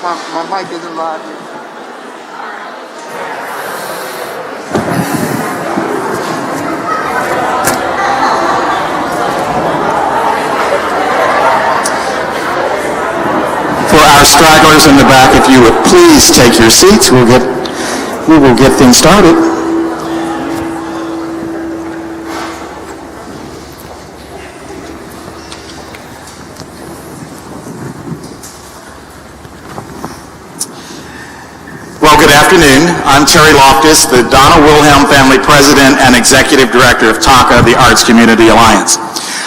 My mic isn't live yet. For our stragglers in the back, if you would please take your seats, we will get things started. Well, good afternoon. I'm Terry Loftus, the Donna Wilhelm Family President and Executive Director of TACA, the Arts Community Alliance.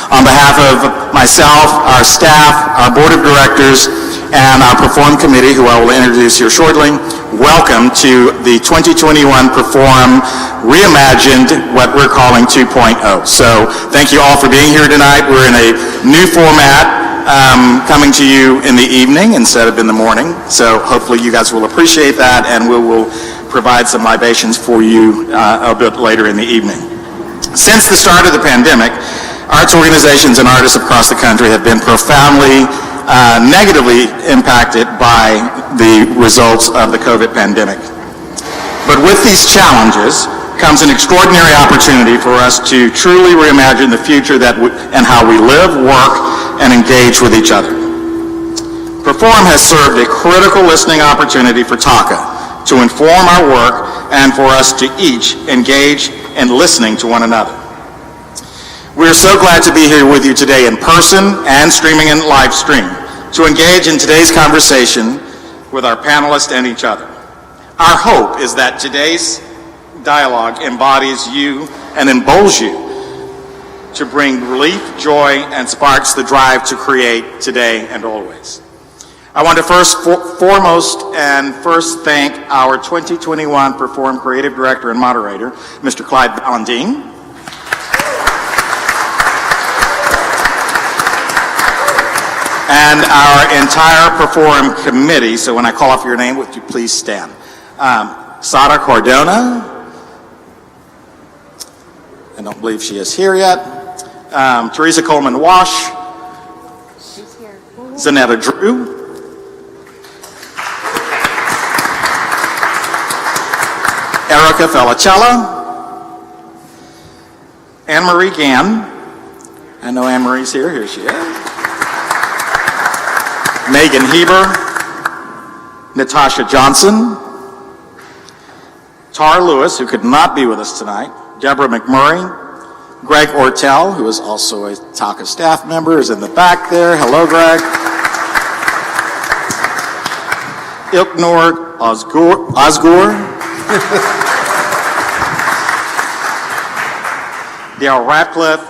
On behalf of myself, our staff, our Board of Directors, and our Perforum Committee, who I will introduce here shortly, welcome to the 2021 Perforum Reimagined, what we're calling 2.0. So thank you all for being here tonight. We're in a new format, coming to you in the evening instead of in the morning. So hopefully you guys will appreciate that, and we will provide some libations for you a bit later in the evening. Since the start of the pandemic, arts organizations and artists across the country have been profoundly negatively impacted by the results of the COVID pandemic. But with these challenges comes an extraordinary opportunity for us to truly reimagine the future and how we live, work, and engage with each other. Perforum has served a critical listening opportunity for TACA to inform our work and for us to each engage in listening to one another. We are so glad to be here with you today in person and streaming in live stream to engage in today's conversation with our panelists and each other. Our hope is that today's dialogue embodies you and emboldens you to bring relief, joy, and sparks the drive to create today and always. I want to first thank our 2021 Perforum Creative Director and Moderator, Mr. Clyde Valentine, and our entire Perforum committee. So when I call off your name, would you please stand? Sada Cardona, I don't believe she is here yet. Teresa Coleman-Wash, Zanetta Drew, Erica Felicella, Anne-Marie Gann. I know Anne-Marie's here. Here she is. Megan Heber, Natasha Johnson, Tara Lewis, who could not be with us tonight, Deborah McMurray, Greg Ortel, who is also a TACA staff member, is in the back there. Hello, Greg. Ilknur Ozgur. Daryl Ratcliffe.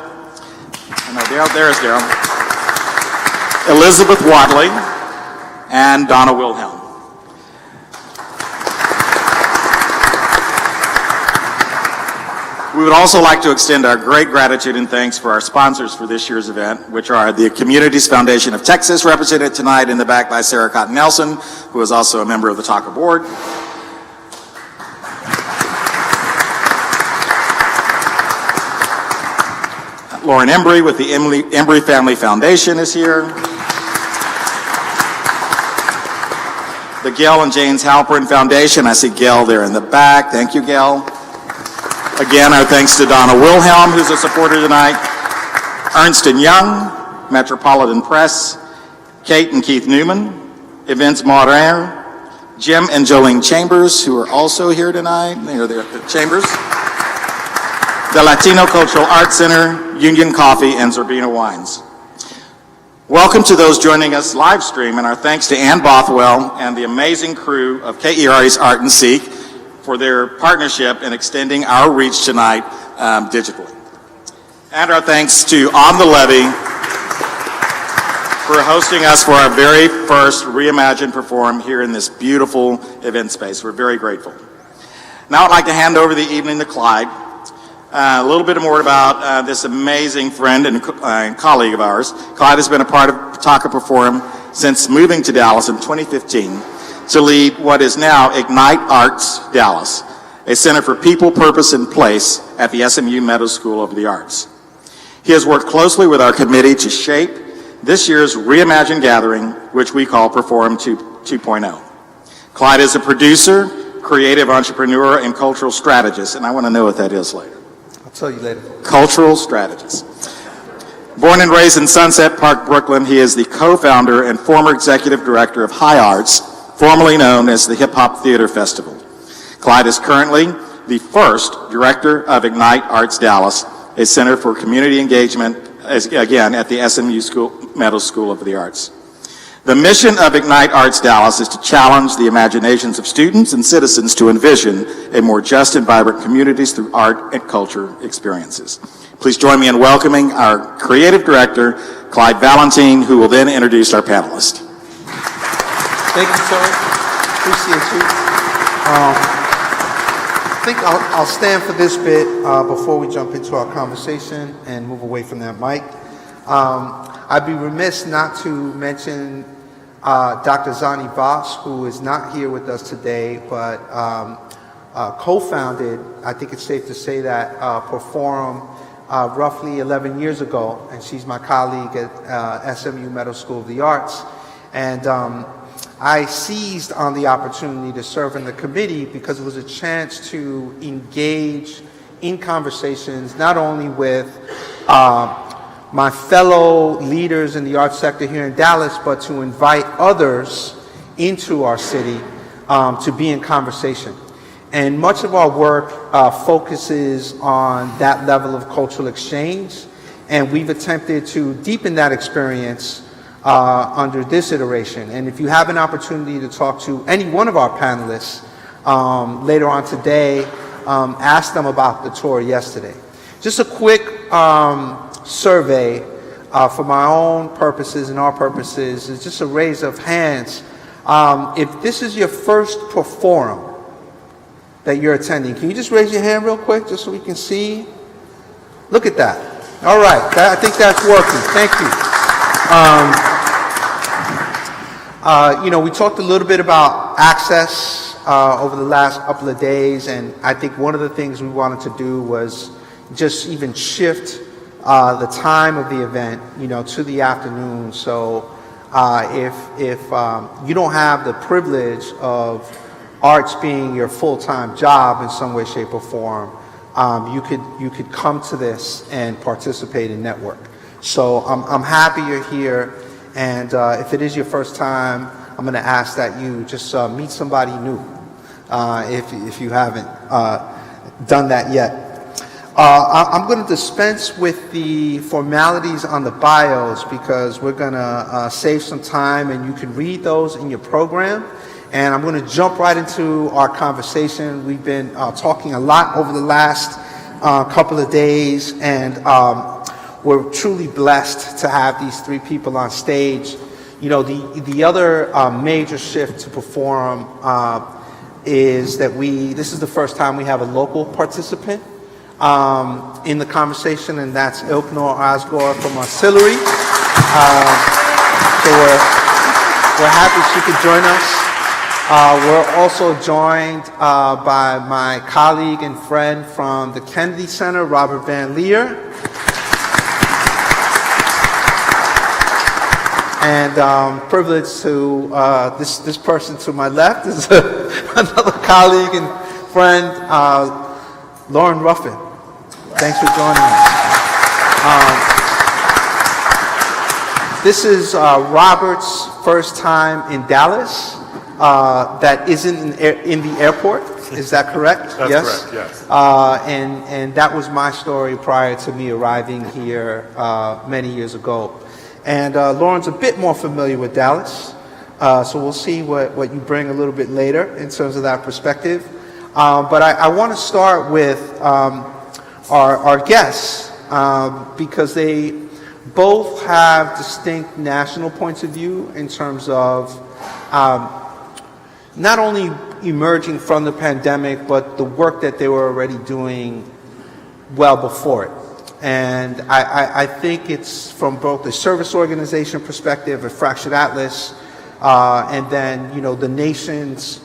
I know Daryl, there's Daryl. Elizabeth Wadley, and Donna Wilhelm. We would also like to extend our great gratitude and thanks for our sponsors for this year's event, which are the Communities Foundation of Texas, represented tonight in the back by Sarah Cotton Nelson, who is also a member of the TACA board. Lauren Embry with the Embry Family Foundation is here. The Gail and James Halperin Foundation. I see Gail there in the back. Thank you, Gail. Again, our thanks to Donna Wilhelm, who's a supporter tonight. Ernst & Young, Metropolitan Press, Kate and Keith Newman, Events Modern, Jim and Jolene Chambers, who are also here tonight. They're there, Chambers. The Latino Cultural Arts Center, Union Coffee, and Zerbina Wines. Welcome to those joining us live stream, and our thanks to Ann Bothwell and the amazing crew of KERA's Art and Seek for their partnership in extending our reach tonight digitally. And our thanks to On the Levee for hosting us for our very first Reimagine Perforum here in this beautiful event space. We're very grateful. Now I'd like to hand over the evening to Clyde. A little bit more about this amazing friend and colleague of ours. Clyde has been a part of TACA Perforum since moving to Dallas in 2015 to lead what is now Ignite Arts Dallas, a center for people, purpose, and place at the SMU Meadows School of the Arts. He has worked closely with our committee to shape this year's Reimagine gathering, which we call Perforum 2.0. Clyde is a producer, creative entrepreneur, and cultural strategist, and I want to know what that is later. I'll tell you later. Cultural strategist. Born and raised in Sunset Park, Brooklyn, he is the co-founder and former executive director of High Arts, formerly known as the Hip Hop Theater Festival. Clyde is currently the first director of Ignite Arts Dallas, a center for community engagement, again, at the SMU Meadows School of the Arts. The mission of Ignite Arts Dallas is to challenge the imaginations of students and citizens to envision a more just and vibrant communities through art and culture experiences. Please join me in welcoming our creative director, Clyde Valentine, who will then introduce our panelists. Thank you, sir. Appreciate you. I think I'll stand for this bit before we jump into our conversation and move away from that mic. I'd be remiss not to mention Dr. Zani Voss, who is not here with us today, but co-founded, I think it's safe to say that, Perforum roughly 11 years ago, and she's my colleague at SMU Meadows School of the Arts. And I seized on the opportunity to serve in the committee because it was a chance to engage in conversations not only with my fellow leaders in the arts sector here in Dallas, but to invite others into our city to be in conversation. And much of our work focuses on that level of cultural exchange, and we've attempted to deepen that experience under this iteration. And if you have an opportunity to talk to any one of our panelists later on today, ask them about the tour yesterday. Just a quick survey for my own purposes and our purposes is just a raise of hands. If this is your first Perforum that you're attending, can you just raise your hand real quick just so we can see? Look at that. All right, I think that's working. Thank you. You know, we talked a little bit about access over the last couple of days, and I think one of the things we wanted to do was just even shift the time of the event, you know, to the afternoon. So if you don't have the privilege of arts being your full-time job in some way, shape, or form, you could come to this and participate and network. So I'm happy you're here, and if it is your first time, I'm going to ask that you just meet somebody new if you haven't done that yet. I'm going to dispense with the formalities on the bios because we're going to save some time, and you can read those in your program. And I'm going to jump right into our conversation. We've been talking a lot over the last couple of days, and we're truly blessed to have these three people on stage. You know, the other major shift to Perforum is that this is the first time we have a local participant in the conversation, and that's Ilknur Ozgur from Artstillery. So we're happy she could join us. We're also joined by my colleague and friend from the Kennedy Center, Robert Van Leer. And privileged to this person to my left is another colleague and friend, Ruffin. Thanks for joining us. This is Robert's first time in Dallas. That isn't in the airport. Is that correct? That's yes? correct, yes. And that was my story prior to me arriving here many years ago. And Lauren's a bit more familiar with Dallas, so we'll see what you bring a little bit later in terms of that perspective. But I want to start with our guests because they both have distinct national points of view in terms of not only emerging from the pandemic, but the work that they were already doing well before it. And I think it's from both the service organization perspective, a Fractured Atlas, and then, you know, the nation's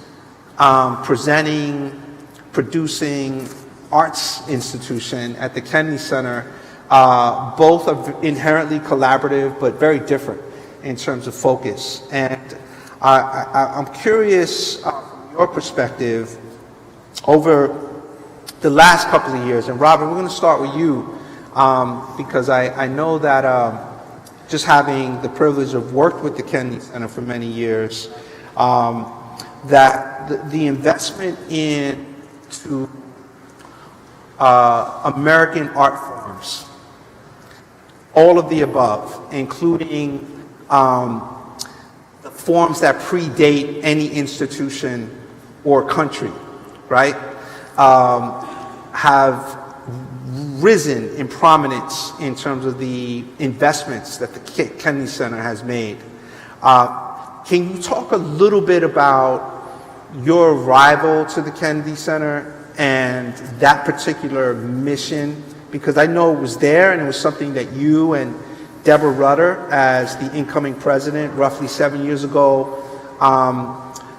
producing arts institution at the Kennedy Center. Both are inherently collaborative, but very different in terms of focus. And I'm curious from your perspective over the last couple of years, and Robert, we're going to start with you because I know that just having the privilege of worked with the Kennedy Center for many years, that the investment into American art forms, all of the above, including the forms that predate any institution or country, right, have risen in prominence in terms of the investments that the Kennedy Center has made. Can you talk a little bit about your arrival to the Kennedy Center and that particular mission? Because I know it was there and it was something that you and Deborah Rutter, as the incoming president roughly 7 years ago,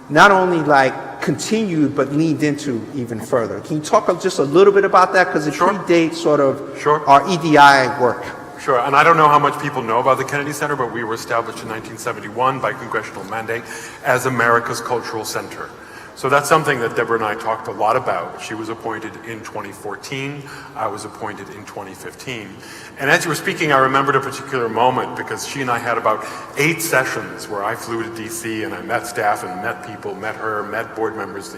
not only like continued but leaned into even further. Can you talk just a little bit about that? Because it predates sort of our EDI work. Sure, and I don't know how much people know about the Kennedy Center, but we were established in 1971 by congressional mandate as America's Cultural Center. So that's something that Deborah and I talked a lot about. She was appointed in 2014, I was appointed in 2015. And as you were speaking, I remembered a particular moment because she and I had about 8 sessions where I flew to DC and I met staff and met people, met her, met board members,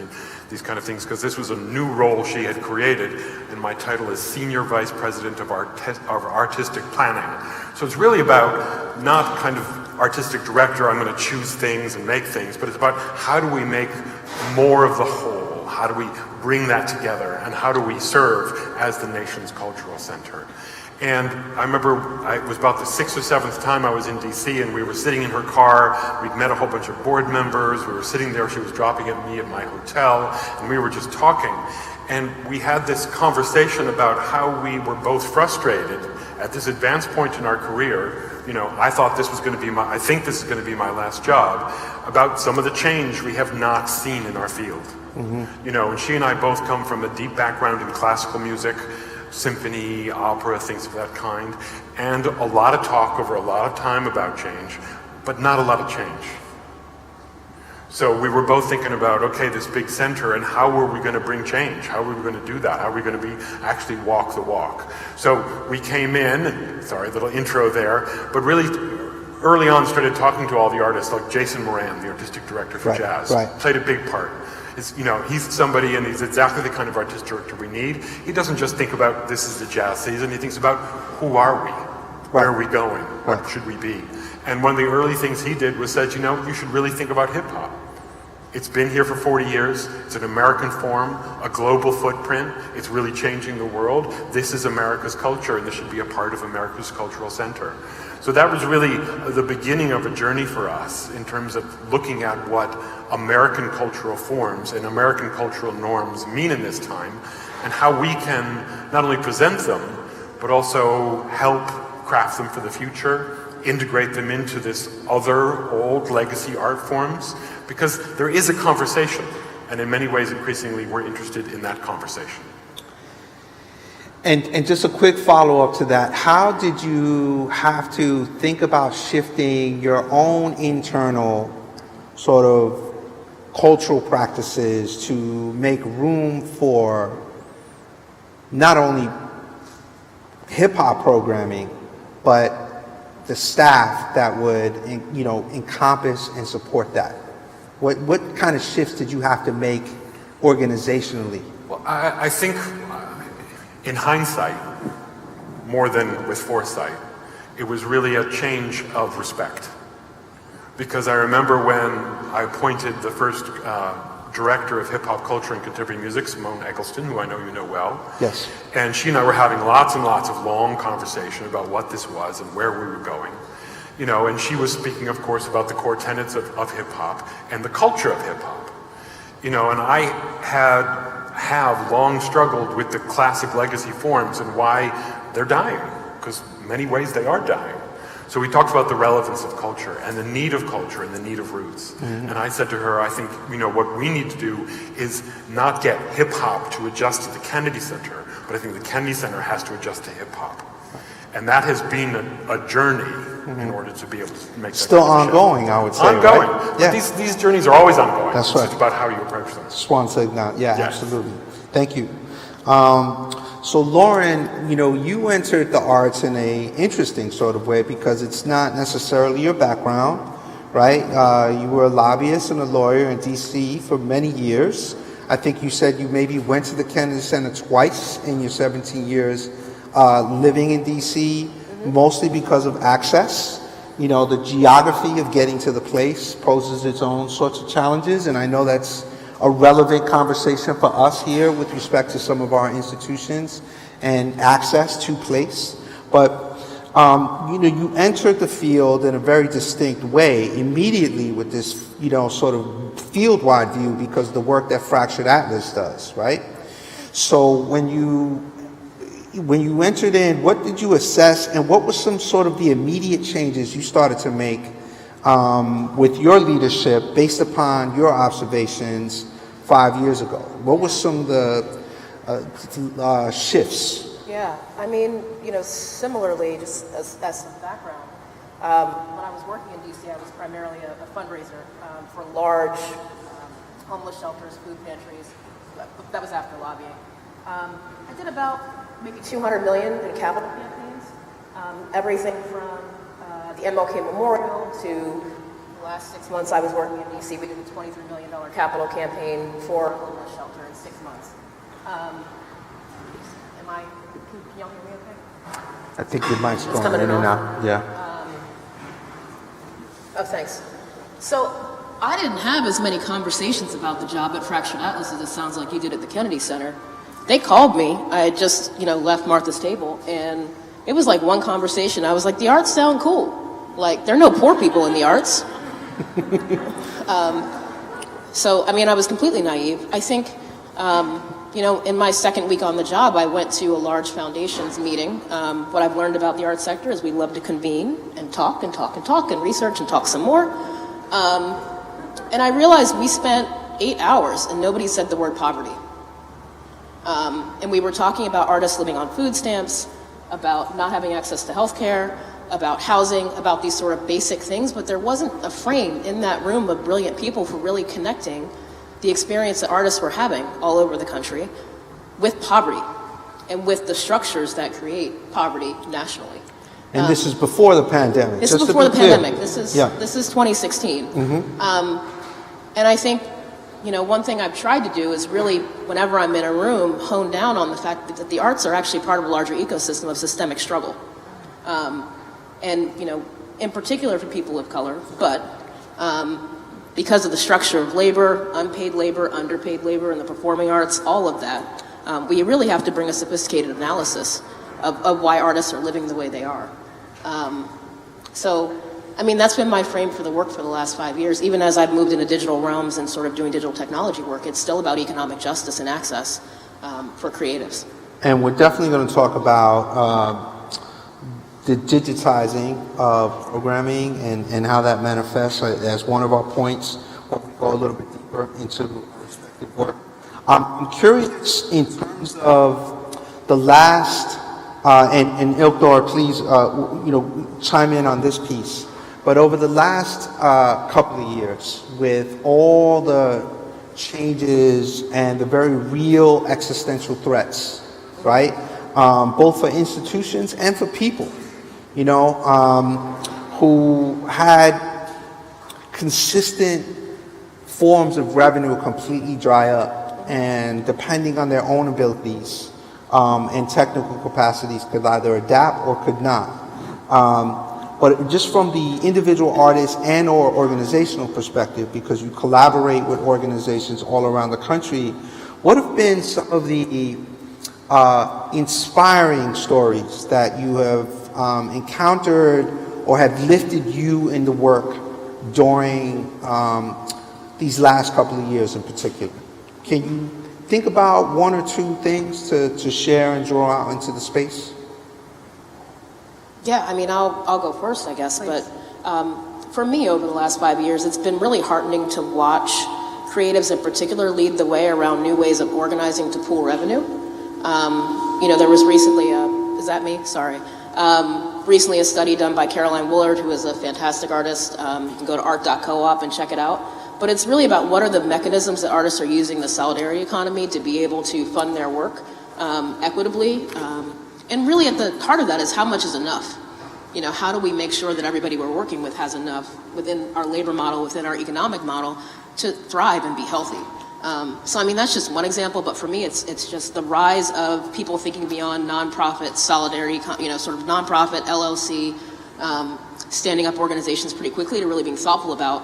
these kind of things, because this was a new role she had created, and my title is Senior Vice President of Artistic Planning. So it's really about not kind of artistic director, I'm going to choose things and make things, but it's about how do we make more of the whole? How do we bring that together? And how do we serve as the nation's cultural center? And I remember it was about the 6th or 7th time I was in DC, and we were sitting in her car. We'd met a whole bunch of board members. We were sitting there. She was dropping me at my hotel, and we were just talking. And we had this conversation about how we were both frustrated at this advanced point in our career. You know, I thought this was going to be I think this is going to be my last job, about some of the change we have not seen in our field. You know, and she and I both come from a deep background in classical music, symphony, opera, things of that kind, and a lot of talk over a lot of time about change, but not a lot of change. So we were both thinking about, okay, this big center, and how were we going to bring change? How were we going to do that? How are we going to actually walk the walk? So we came in, sorry, a little intro there, but really early on started talking to all the artists, like Jason Moran, the artistic director for jazz, played a big part. You know, he's somebody, and he's exactly the kind of artistic director we need. He doesn't just think about this is the jazz season, he thinks about who are we? Where are we going? What should we be? And one of the early things he did was said, you know, you should really think about hip hop. It's been here for 40 years. It's an American form, a global footprint. It's really changing the world. This is America's culture, and this should be a part of America's cultural center. So that was really the beginning of a journey for us in terms of looking at what American cultural forms and American cultural norms mean in this time, and how we can not only present them, but also help craft them for the future, integrate them into this other old legacy art forms, because there is a conversation, and in many ways increasingly we're interested in that conversation. And just a quick follow-up to that, how did you have to think about shifting your own internal sort of cultural practices to make room for not only hip-hop programming, but the staff that would, you know, encompass and support that? What kind of shifts did you have to make organizationally? Well, I think in hindsight, more than with foresight, it was really a change of respect. Because I remember when I appointed the first director of hip hop culture and contemporary music, Simone Eggleston, who I know you know well. Yes. And she and I were having lots and lots of long conversation about what this was and where we were going. You know, and she was speaking, of course, about the core tenets of hip hop and the culture of hip hop. You know, and I have long struggled with the classic legacy forms and why they're dying, because in many ways they are dying. So we talked about the relevance of culture and the need of culture and the need of roots. And I said to her, I think, you know, what we need to do is not get hip hop to adjust to the Kennedy Center, but I think the Kennedy Center has to adjust to hip-hop. And that has been a journey in order to be able to make that Still kind of ongoing, I would say. ongoing. Right? Yeah. These journeys are always ongoing. That's It's right. just about how you approach them. Swan said now. Yeah, Yes. absolutely. Thank you. So Lauren, you entered the arts in a interesting sort of way because it's not necessarily your background, right? You were a lobbyist and a lawyer in D.C. for many years. I think you said you maybe went to the Kennedy Center twice in your 17 years living in D.C., mostly because of access. The geography of getting to the place poses its own sorts of challenges, and I know that's a relevant conversation for us here with respect to some of our institutions and access to place. But, you entered the field in a very distinct way immediately with this, sort of field-wide view because of the work that Fractured Atlas does, right? So when you entered in, what did you assess and what were some sort of the immediate changes you started to make with your leadership based upon your observations 5 years ago? What were some of the shifts? Yeah, I mean, similarly, just as some background, when I was working in DC, I was primarily a fundraiser for large homeless shelters, food pantries. That was after lobbying. I did about maybe $200 million in capital campaigns, everything from the MLK Memorial to the last 6 months I was working in DC. We did a $23 million capital campaign for a homeless shelter in 6 months. Can y'all hear me okay? I think your mic's It's going coming in in and off? out. Yeah. Oh, thanks. So I didn't have as many conversations about the job at Fractured Atlas as it sounds like you did at the Kennedy Center. They called me. I had just, left Martha's table, and it was like one conversation. I was like, the arts sound cool. Like, there are no poor people in the arts. So, I was completely naive. I think, in my second week on the job, I went to a large foundations meeting. What I've learned about the arts sector is we love to convene and talk and talk and talk and research and talk some more. And I realized we spent 8 hours and nobody said the word poverty. And we were talking about artists living on food stamps, about not having access to healthcare, about housing, about these sort of basic things, but there wasn't a frame in that room of brilliant people for really connecting the experience that artists were having all over the country with poverty and with the structures that create poverty nationally. And this is before the pandemic. This just is to before be the clear. pandemic. This is 2016. And I think, one thing I've tried to do is really, whenever I'm in a room, hone down on the fact that the arts are actually part of a larger ecosystem of systemic struggle. And, in particular for people of color, but because of the structure of labor, unpaid labor, underpaid labor, and the performing arts, all of that, we really have to bring a sophisticated analysis of why artists are living the way they are. So, that's been my frame for the work for the last 5 years. Even as I've moved into digital realms and sort of doing digital technology work, it's still about economic justice and access for creatives. And we're definitely going to talk about the digitizing of programming and how that manifests as one of our points when we go a little bit deeper into respective work. I'm curious in terms of the last, and Ilknur, please, chime in on this piece. But over the last couple of years, with all the changes and the very real existential threats, right? Both for institutions and for people, who had consistent forms of revenue completely dry up, and depending on their own abilities and technical capacities could either adapt or could not. But just from the individual artist and or organizational perspective, because you collaborate with organizations all around the country, what have been some of the inspiring stories that you have encountered or have lifted you in the work during these last couple of years in particular? Can you think about one or two things to share and draw out into the space? Yeah, I'll go first, I guess. Please. But for me, over the last 5 years, it's been really heartening to watch creatives in particular lead the way around new ways of organizing to pool revenue. There was recently is that me? Sorry. Recently a study done by Caroline Woolard, who is a fantastic artist. You can go to art.coop and check it out. But it's really about what are the mechanisms that artists are using the solidarity economy to be able to fund their work equitably. And really at the heart of that is how much is enough? How do we make sure that everybody we're working with has enough within our labor model, within our economic model, to thrive and be healthy? That's just one example, but for me, it's just the rise of people thinking beyond nonprofit solidarity, sort of nonprofit LLC, standing up organizations pretty quickly to really being thoughtful about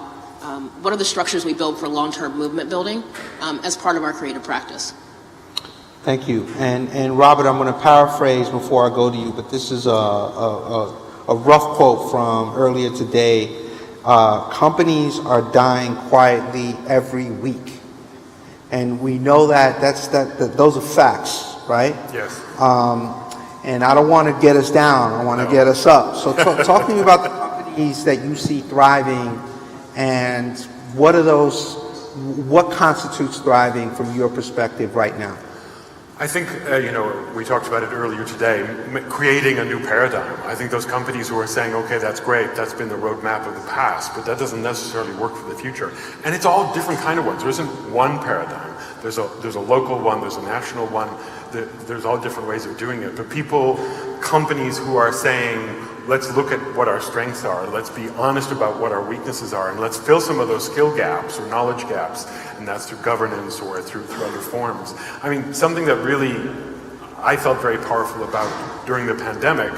what are the structures we build for long-term movement building as part of our creative practice. Thank you. And Robert, I'm going to paraphrase before I go to you, but this is a rough quote from earlier today. Companies are dying quietly every week. And we know that those are facts, right? Yes. And I don't want to get us down. I want to get us up. So talk to me about the companies that you see thriving, and what constitutes thriving from your perspective right now? I think, we talked about it earlier today, creating a new paradigm. I think those companies who are saying, okay, that's great, that's been the roadmap of the past, but that doesn't necessarily work for the future. And it's all different kind of ones. There isn't one paradigm. There's a local one, there's a national one, there's all different ways of doing it. But companies who are saying, let's look at what our strengths are, let's be honest about what our weaknesses are, and let's fill some of those skill gaps or knowledge gaps, and that's through governance or through other forms. Something that really I felt very powerful about during the pandemic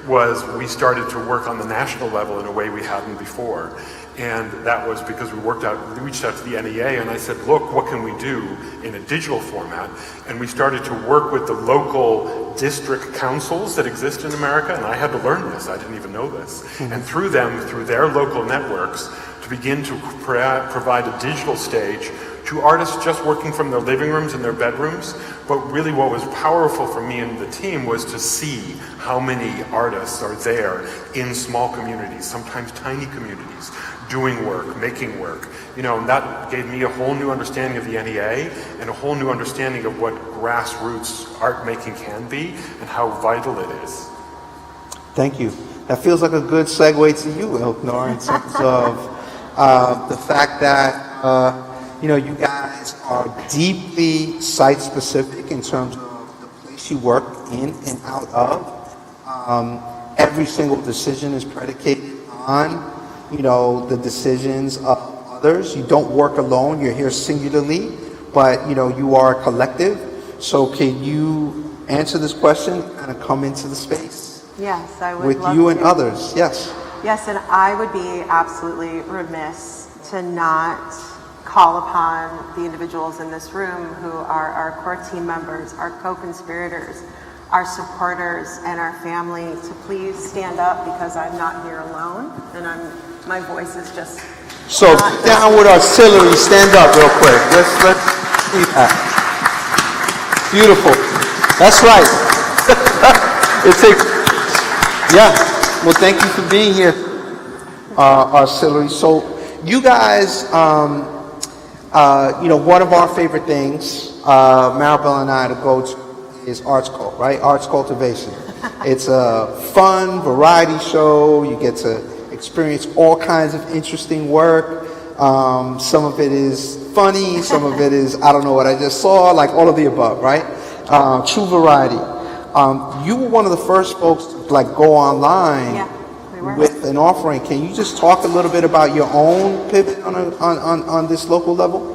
was we started to work on the national level in a way we hadn't before. And that was because we reached out to the NEA, and I said, look, what can we do in a digital format? And we started to work with the local district councils that exist in America, and I had to learn this, I didn't even know this. And through their local networks, to begin to provide a digital stage to artists just working from their living rooms and their bedrooms. But really what was powerful for me and the team was to see how many artists are there in small communities, sometimes tiny communities, doing work, making work. And that gave me a whole new understanding of the NEA and a whole new understanding of what grassroots art making can be and how vital it is. Thank you. That feels like a good segue to you, Ilknur, in terms of the fact that you guys are deeply site-specific in terms of the place you work in and out of. Every single decision is predicated on, the decisions of others. You don't work alone. You're here singularly, but, you are a collective. So can you answer this question and kind of come into the space? Yes, I would with love you to. And others. Yes. Yes, and I would be absolutely remiss to not call upon the individuals in this room who are our core team members, our co-conspirators, our supporters, and our family to please stand up, because I'm not here alone, and my voice is just... So down with Artstillery, stand up real quick. Let's see that. Beautiful. That's right. Well, thank you for being here, Artstillery. So you guys, one of our favorite things, Maribel and I, to go to is Arts Cult, right? Arts Cultivation. It's a fun variety show. You get to experience all kinds of interesting work. Some of it is funny. Some of it is, I don't know what I just saw, like all of the above, right? True variety. You were one of the first folks to go online with an offering. Can you just talk a little bit about your own pivot on this local level?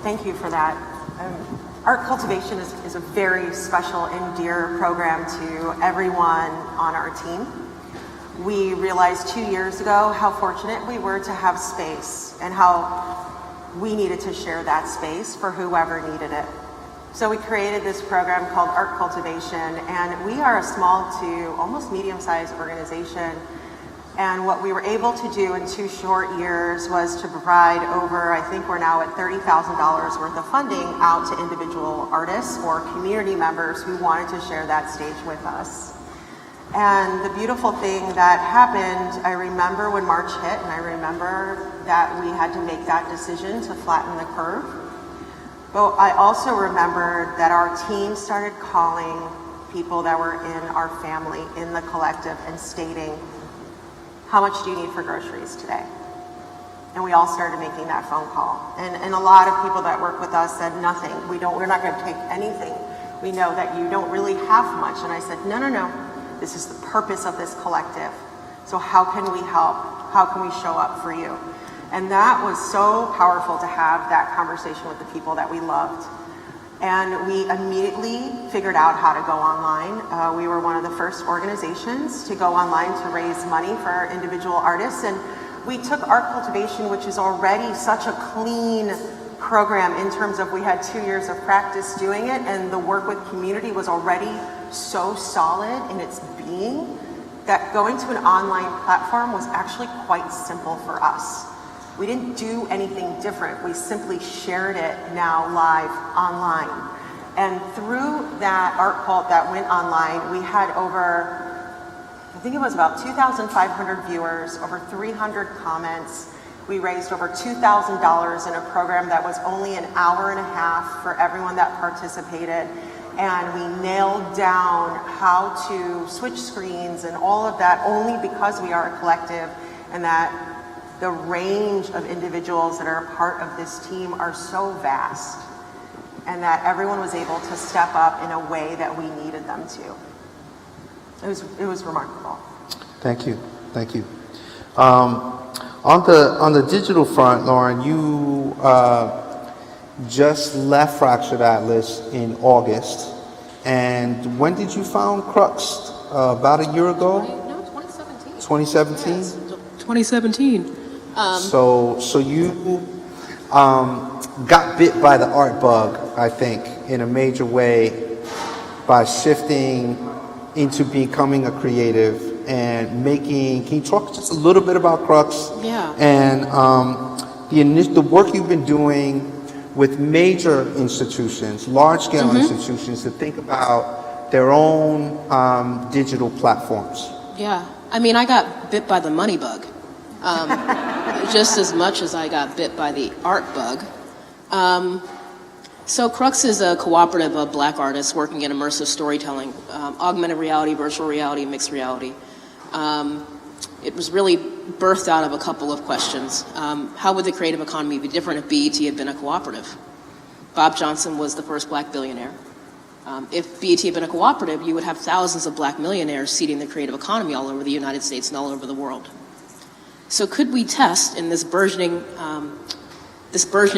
Thank you for that. Art Cultivation is a very special and dear program to everyone on our team. We realized 2 years ago how fortunate we were to have space and how we needed to share that space for whoever needed it. So we created this program called Art Cultivation, and we are a small to almost medium-sized organization. And what we were able to do in 2 short years was to provide over, I think we're now at $30,000 worth of funding out to individual artists or community members who wanted to share that stage with us. And the beautiful thing that happened, I remember when March hit, and I remember that we had to make that decision to flatten the curve. But I also remembered that our team started calling people that were in our family, in the collective, and stating, how much do you need for groceries today? And we all started making that phone call. And a lot of people that work with us said, nothing. We're not going to take anything. We know that you don't really have much. And I said, no. This is the purpose of this collective. So how can we help? How can we show up for you? And that was so powerful to have that conversation with the people that we loved. And we immediately figured out how to go online. We were one of the first organizations to go online to raise money for our individual artists. And we took art cultivation, which is already such a clean program in terms of we had 2 years of practice doing it, and the work with community was already so solid in its being that going to an online platform was actually quite simple for us. We didn't do anything different. We simply shared it now live online. And through that art cult that went online, we had over, I think it was about 2,500 viewers, over 300 comments. We raised over $2,000 in a program that was only an hour and a half for everyone that participated. And we nailed down how to switch screens and all of that only because we are a collective, and that the range of individuals that are a part of this team are so vast, and that everyone was able to step up in a way that we needed them to. It was remarkable. Thank you. On the digital front, Lauren, you just left Fractured Atlas in August. And when did you found Crux? About a year ago? No, 2017. 2017? Yes, 2017. So you got bit by the art bug, I think, in a major way by shifting into becoming a creative and making. Can you talk just a little bit about Crux? Yeah. And the work you've been doing with major institutions, large-scale institutions, to think about their own digital platforms. Yeah. I mean, I got bit by the money bug. Just as much as I got bit by the art bug. So Crux is a cooperative of Black artists working in immersive storytelling, augmented reality, virtual reality, mixed reality. It was really birthed out of a couple of questions. How would the creative economy be different if BET had been a cooperative? Bob Johnson was the first Black billionaire. If BET had been a cooperative, you would have thousands of Black millionaires seeding the creative economy all over the United States and all over the world. So could we test in this burgeoning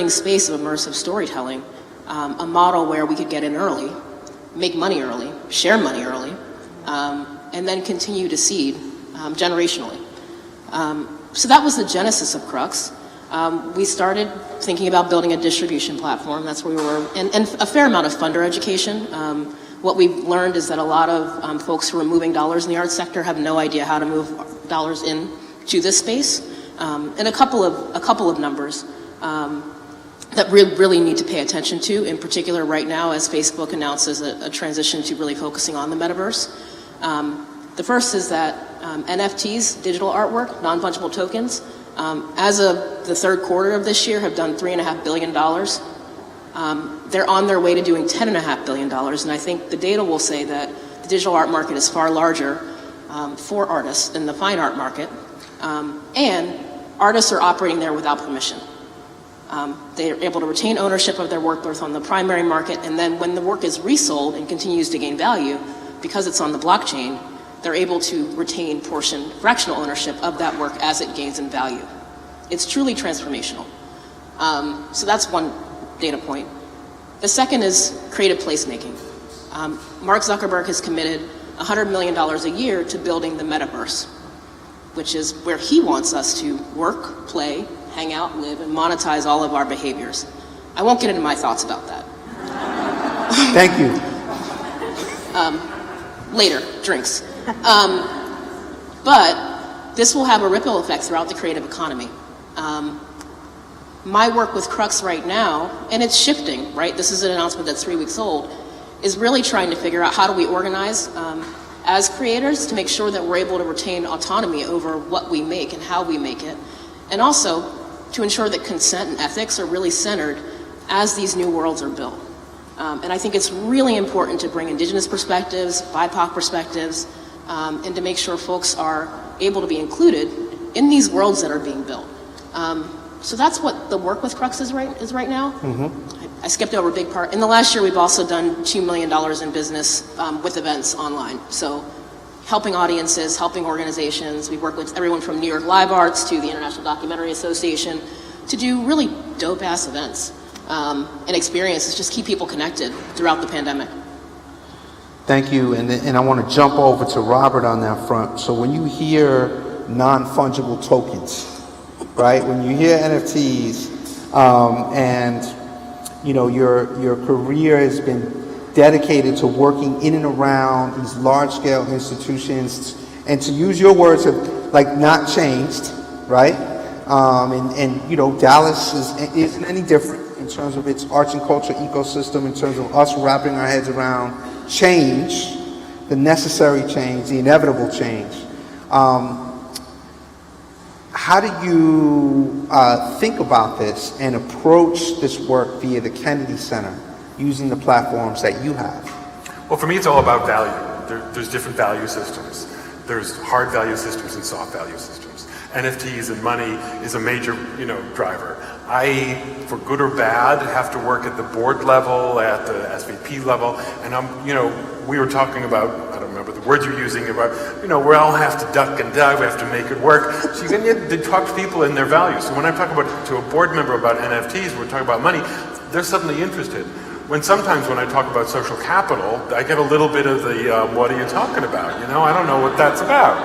space of immersive storytelling a model where we could get in early, make money early, share money early, and then continue to seed generationally? So that was the genesis of Crux. We started thinking about building a distribution platform. That's where we were, and a fair amount of funder education. What we've learned is that a lot of folks who are moving dollars in the arts sector have no idea how to move dollars in to this space, and a couple of numbers that we really need to pay attention to, in particular right now as Facebook announces a transition to really focusing on the metaverse. The first is that NFTs, digital artwork, non-fungible tokens, as of the third quarter of this year have done $3.5 billion. They're on their way to doing $10.5 billion, and I think the data will say that the digital art market is far larger for artists than the fine art market. And artists are operating there without permission. They are able to retain ownership of their work both on the primary market, and then when the work is resold and continues to gain value, because it's on the blockchain, they're able to retain fractional ownership of that work as it gains in value. It's truly transformational. So that's one data point. The second is creative placemaking. Mark Zuckerberg has committed $100 million a year to building the metaverse, which is where he wants us to work, play, hang out, live, and monetize all of our behaviors. I won't get into my thoughts about that. Thank you. Later, drinks. But this will have a ripple effect throughout the creative economy. My work with Crux right now, and it's shifting, right? This is an announcement that's 3 weeks old, is really trying to figure out how do we organize as creators to make sure that we're able to retain autonomy over what we make and how we make it, and also to ensure that consent and ethics are really centered as these new worlds are built. And I think it's really important to bring Indigenous perspectives, BIPOC perspectives, and to make sure folks are able to be included in these worlds that are being built. So that's what the work with Crux is right now. I skipped over a big part. In the last year, we've also done $2 million in business with events online. So helping audiences, helping organizations. We work with everyone from New York Live Arts to the International Documentary Association to do really dope-ass events and experiences, just keep people connected throughout the pandemic. Thank you, and I want to jump over to Robert on that front. So when you hear non-fungible tokens, right? When you hear NFTs, and you know your career has been dedicated to working in and around these large-scale institutions, and to use your words, have like not changed, right? And you know, Dallas isn't any different in terms of its arts and culture ecosystem, in terms of us wrapping our heads around change, the necessary change, the inevitable change. How do you think about this and approach this work via the Kennedy Center, using the platforms that you have? Well, for me, it's all about value. There's different value systems. There's hard value systems and soft value systems. NFTs and money is a major, driver. I, for good or bad, have to work at the board level, at the SVP level, and we were talking about, I don't remember the words you're using, about, we all have to duck and dive, we have to make it work. So you need to talk to people in their values. So when I talk to a board member about NFTs, we're talking about money, they're suddenly interested. Sometimes when I talk about social capital, I get a little bit of the, what are you talking about? I don't know what that's about.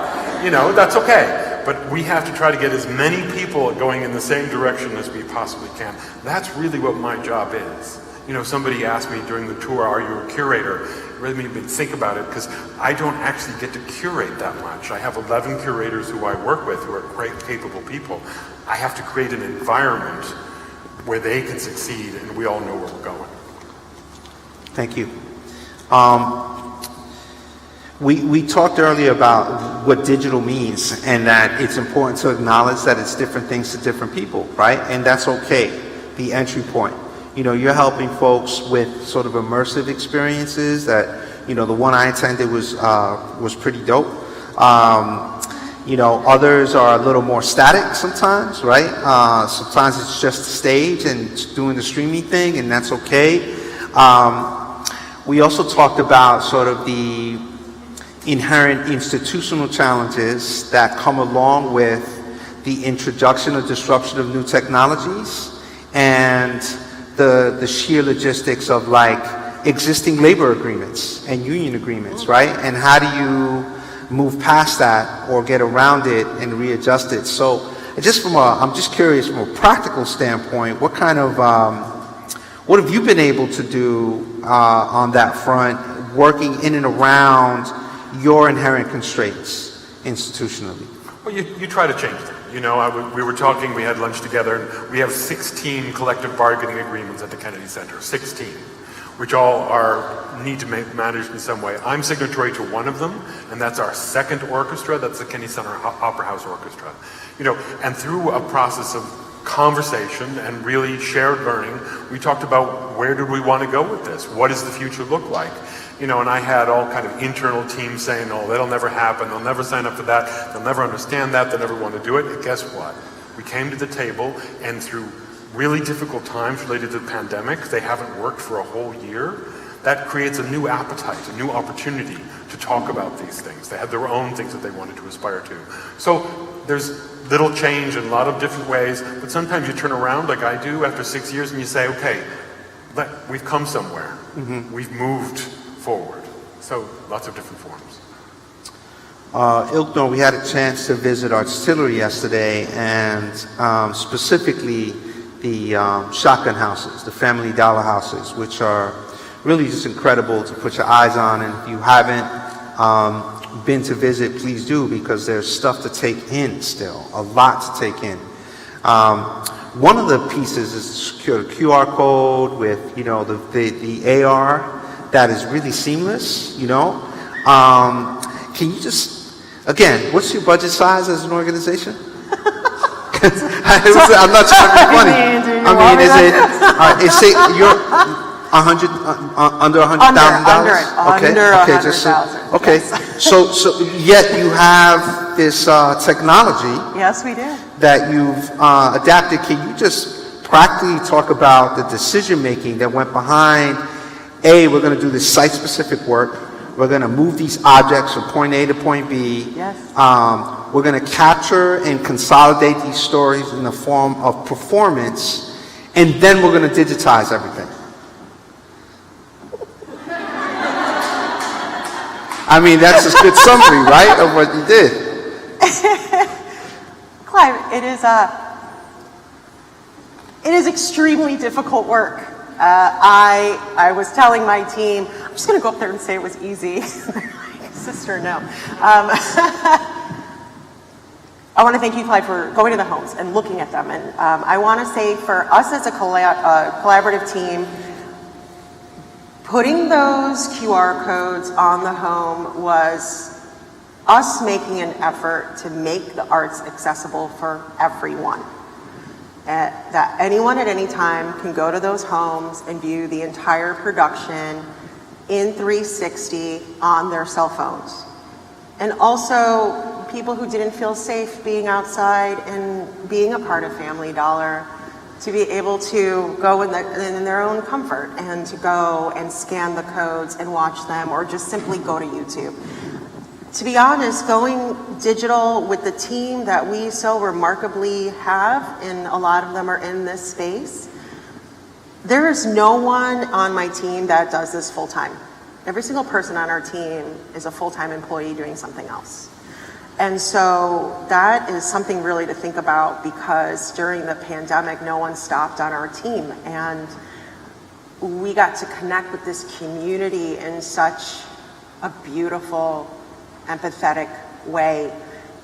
That's okay. But we have to try to get as many people going in the same direction as we possibly can. That's really what my job is. Somebody asked me during the tour, are you a curator? It really made me think about it, because I don't actually get to curate that much. I have 11 curators who I work with who are great, capable people. I have to create an environment where they can succeed, and we all know where we're going. Thank you. We talked earlier about what digital means, and that it's important to acknowledge that it's different things to different people, right? And that's okay, the entry point. You're helping folks with sort of immersive experiences that, the one I attended was pretty dope. Others are a little more static sometimes, right? Sometimes it's just a stage and doing the streaming thing, and that's okay. We also talked about sort of the inherent institutional challenges that come along with the introduction or disruption of new technologies, and the sheer logistics of existing labor agreements and union agreements, right? And how do you move past that or get around it and readjust it? So I'm just curious from a practical standpoint, what have you been able to do on that front, working in and around your inherent constraints institutionally? Well, you try to change them. We were talking, we had lunch together, and we have 16 collective bargaining agreements at the Kennedy Center, 16, which all need to be managed in some way. I'm signatory to one of them, and that's our second orchestra, that's the Kennedy Center Opera House Orchestra. And through a process of conversation and really shared learning, we talked about where do we want to go with this? What does the future look like? And I had all kind of internal teams saying, oh, that'll never happen, they'll never sign up for that, they'll never understand that, they'll never want to do it. And guess what? We came to the table, and through really difficult times related to the pandemic, they haven't worked for a whole year. That creates a new appetite, a new opportunity to talk about these things. They had their own things that they wanted to aspire to. So there's little change in a lot of different ways, but sometimes you turn around like I do after 6 years and you say, okay, we've come somewhere. Mm-hmm. We've moved forward. So lots of different forms. Ilknur, we had a chance to visit Artstillery yesterday, and specifically the shotgun houses, the family dollar houses, which are really just incredible to put your eyes on. And if you haven't been to visit, please do, because there's stuff to take in still, a lot to take in. One of the pieces is the QR code with, the AR that is really seamless, Can you just, again, what's your budget size as an organization? I'm not trying to be funny. I mean, is it you're under $100,000? Under just $100,000. okay. So yet you have this technology. Yes, we do. That you've adapted. Can you just practically talk about the decision making that went behind? We're going to do this site-specific work. We're going to move these objects from point A to point B. Yes. We're going to capture and consolidate these stories in the form of performance, and then we're going to digitize everything. I mean, that's a good summary, right, of what you did. Clive, it is extremely difficult work. I was telling my team, I'm just going to go up there and say it was easy. Sister, no. I want to thank you, Clive, for going to the homes and looking at them. And I want to say for us as a collaborative team, putting those QR codes on the home was us making an effort to make the arts accessible for everyone. That anyone at any time can go to those homes and view the entire production in 360 on their cell phones. And also people who didn't feel safe being outside and being a part of Family Dollar to be able to go in their own comfort and to go and scan the codes and watch them, or just simply go to YouTube. To be honest, going digital with the team that we so remarkably have, and a lot of them are in this space, there is no one on my team that does this full time. Every single person on our team is a full-time employee doing something else. And so that is something really to think about, because during the pandemic, no one stopped on our team. And we got to connect with this community in such a beautiful, empathetic way.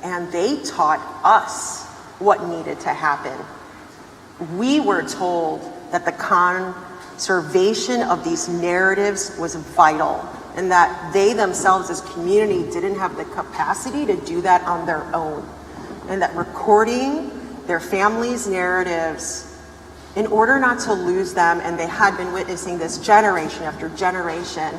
And they taught us what needed to happen. We were told that the conservation of these narratives was vital, and that they themselves as community didn't have the capacity to do that on their own. And that recording their families' narratives in order not to lose them, and they had been witnessing this generation after generation,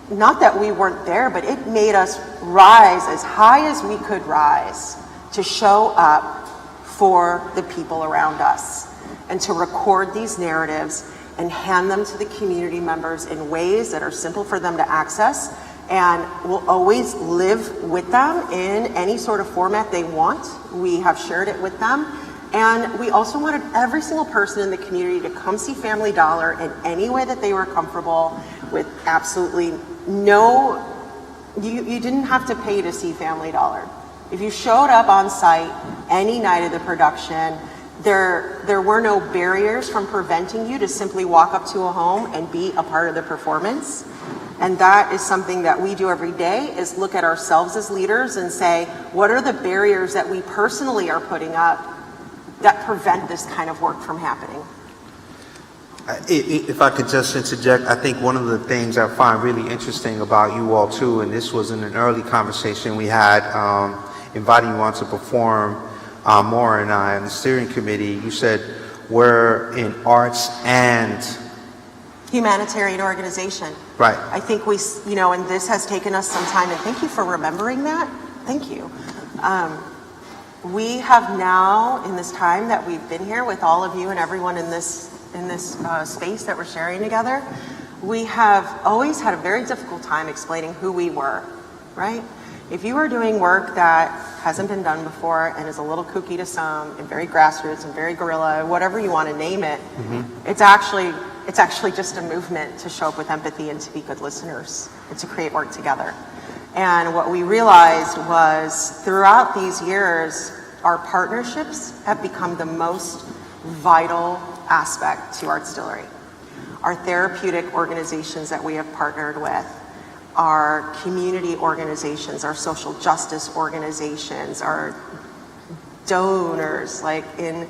not that we weren't there, but it made us rise as high as we could rise to show up for the people around us and to record these narratives and hand them to the community members in ways that are simple for them to access and will always live with them in any sort of format they want. We have shared it with them. And we also wanted every single person in the community to come see Family Dollar in any way that they were comfortable with. Absolutely no, you didn't have to pay to see Family Dollar. If you showed up on site any night of the production, there were no barriers from preventing you to simply walk up to a home and be a part of the performance. And that is something that we do every day, is look at ourselves as leaders and say, what are the barriers that we personally are putting up that prevent this kind of work from happening? If I could just interject, I think one of the things I find really interesting about you all too, and this was in an early conversation we had, inviting you on to perform, Maura and I on the steering committee, you said we're in arts and humanitarian organization. Right. I think we, and this has taken us some time, and thank you for remembering that. Thank you. We have now, in this time that we've been here with all of you and everyone in this space that we're sharing together, we have always had a very difficult time explaining who we were, right? If you are doing work that hasn't been done before and is a little kooky to some and very grassroots and very guerrilla, whatever you want to name it, it's actually just a movement to show up with empathy and to be good listeners and to create work together. And what we realized was throughout these years, our partnerships have become the most vital aspect to Artstillery. Our therapeutic organizations that we have partnered with, our community organizations, our social justice organizations, our donors, like in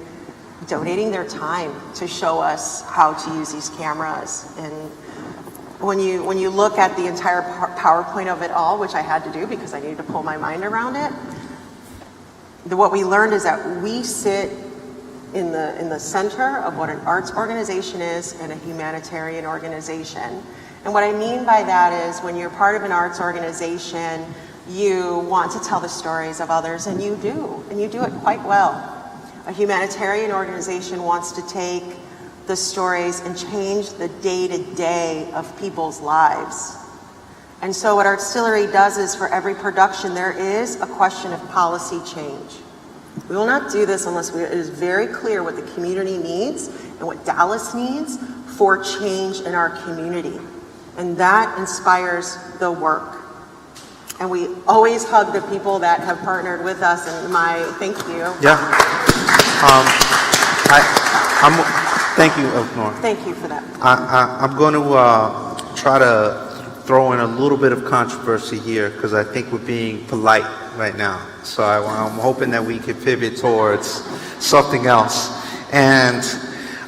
donating their time to show us how to use these cameras. And when you look at the entire PowerPoint of it all, which I had to do because I needed to pull my mind around it, what we learned is that we sit in the center of what an arts organization is and a humanitarian organization. And what I mean by that is when you're part of an arts organization, you want to tell the stories of others, and you do it quite well. A humanitarian organization wants to take the stories and change the day-to-day of people's lives. And so what Artstillery does is for every production, there is a question of policy change. We will not do this unless it is very clear what the community needs and what Dallas needs for change in our community. And that inspires the work. And we always hug the people that have partnered with us, and thank you. Yeah. Thank you, Ilknur. Thank you for that. I'm going to try to throw in a little bit of controversy here because I think we're being polite right now. So I'm hoping that we can pivot towards something else. And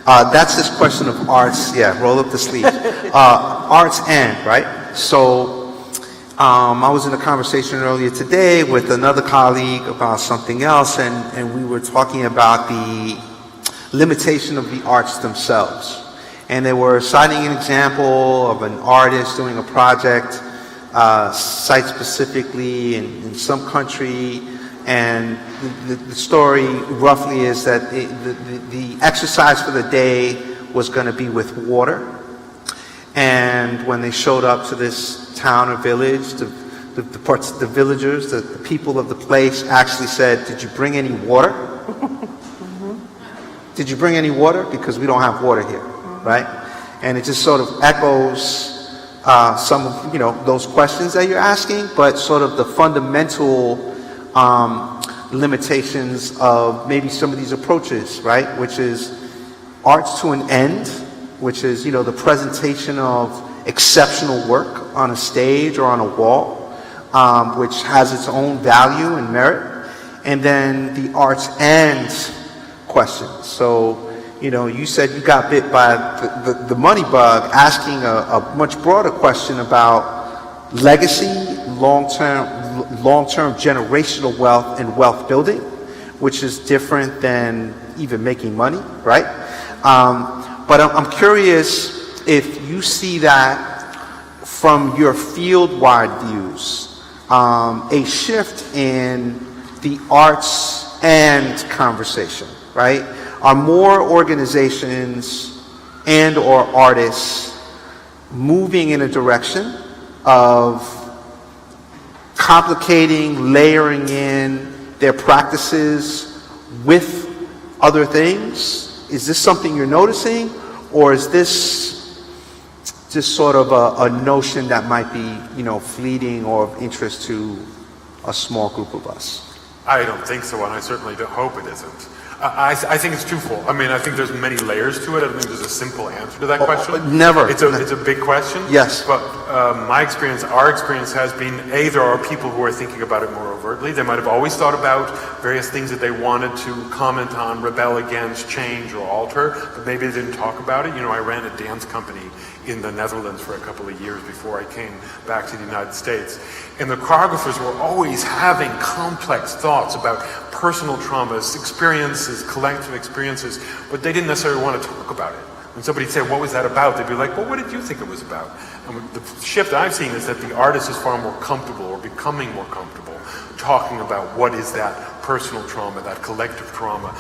that's this question of arts. Yeah, roll up the sleeves. Arts and, right? So I was in a conversation earlier today with another colleague about something else, and we were talking about the limitation of the arts themselves. And they were citing an example of an artist doing a project site-specifically in some country, and the story roughly is that the exercise for the day was going to be with water. And when they showed up to this town or village, the villagers, the people of the place actually said, "Did you bring any water? Did you bring any water? Because we don't have water here." Right? And it just sort of echoes some of those questions that you're asking, but sort of the fundamental limitations of maybe some of these approaches, right? Which is arts to an end, which is the presentation of exceptional work on a stage or on a wall, which has its own value and merit, and then the arts and question. So you said you got bit by the money bug, asking a much broader question about legacy, long-term generational wealth and wealth building, which is different than even making money, right? But I'm curious if you see that from your field-wide views, a shift in the arts and conversation, right? Are more organizations and or artists moving in a direction of complicating, layering in their practices with other things? Is this something you're noticing, or is this just sort of a notion that might be, fleeting or of interest to a small group of us? I don't think so, and I certainly hope it isn't. I think it's twofold. I mean, I think there's many layers to it. I don't think there's a simple answer to that question. Never. It's a big question. Yes. But our experience has been, there are people who are thinking about it more overtly. They might have always thought about various things that they wanted to comment on, rebel against, change, or alter, but maybe they didn't talk about it. I ran a dance company in the Netherlands for a couple of years before I came back to the United States. And the choreographers were always having complex thoughts about personal traumas, experiences, collective experiences, but they didn't necessarily want to talk about it. When somebody'd say, "What was that about?" they'd be like, "Well, what did you think it was about?" And the shift I've seen is that the artist is far more comfortable, or becoming more comfortable, talking about what is that personal trauma, that collective trauma.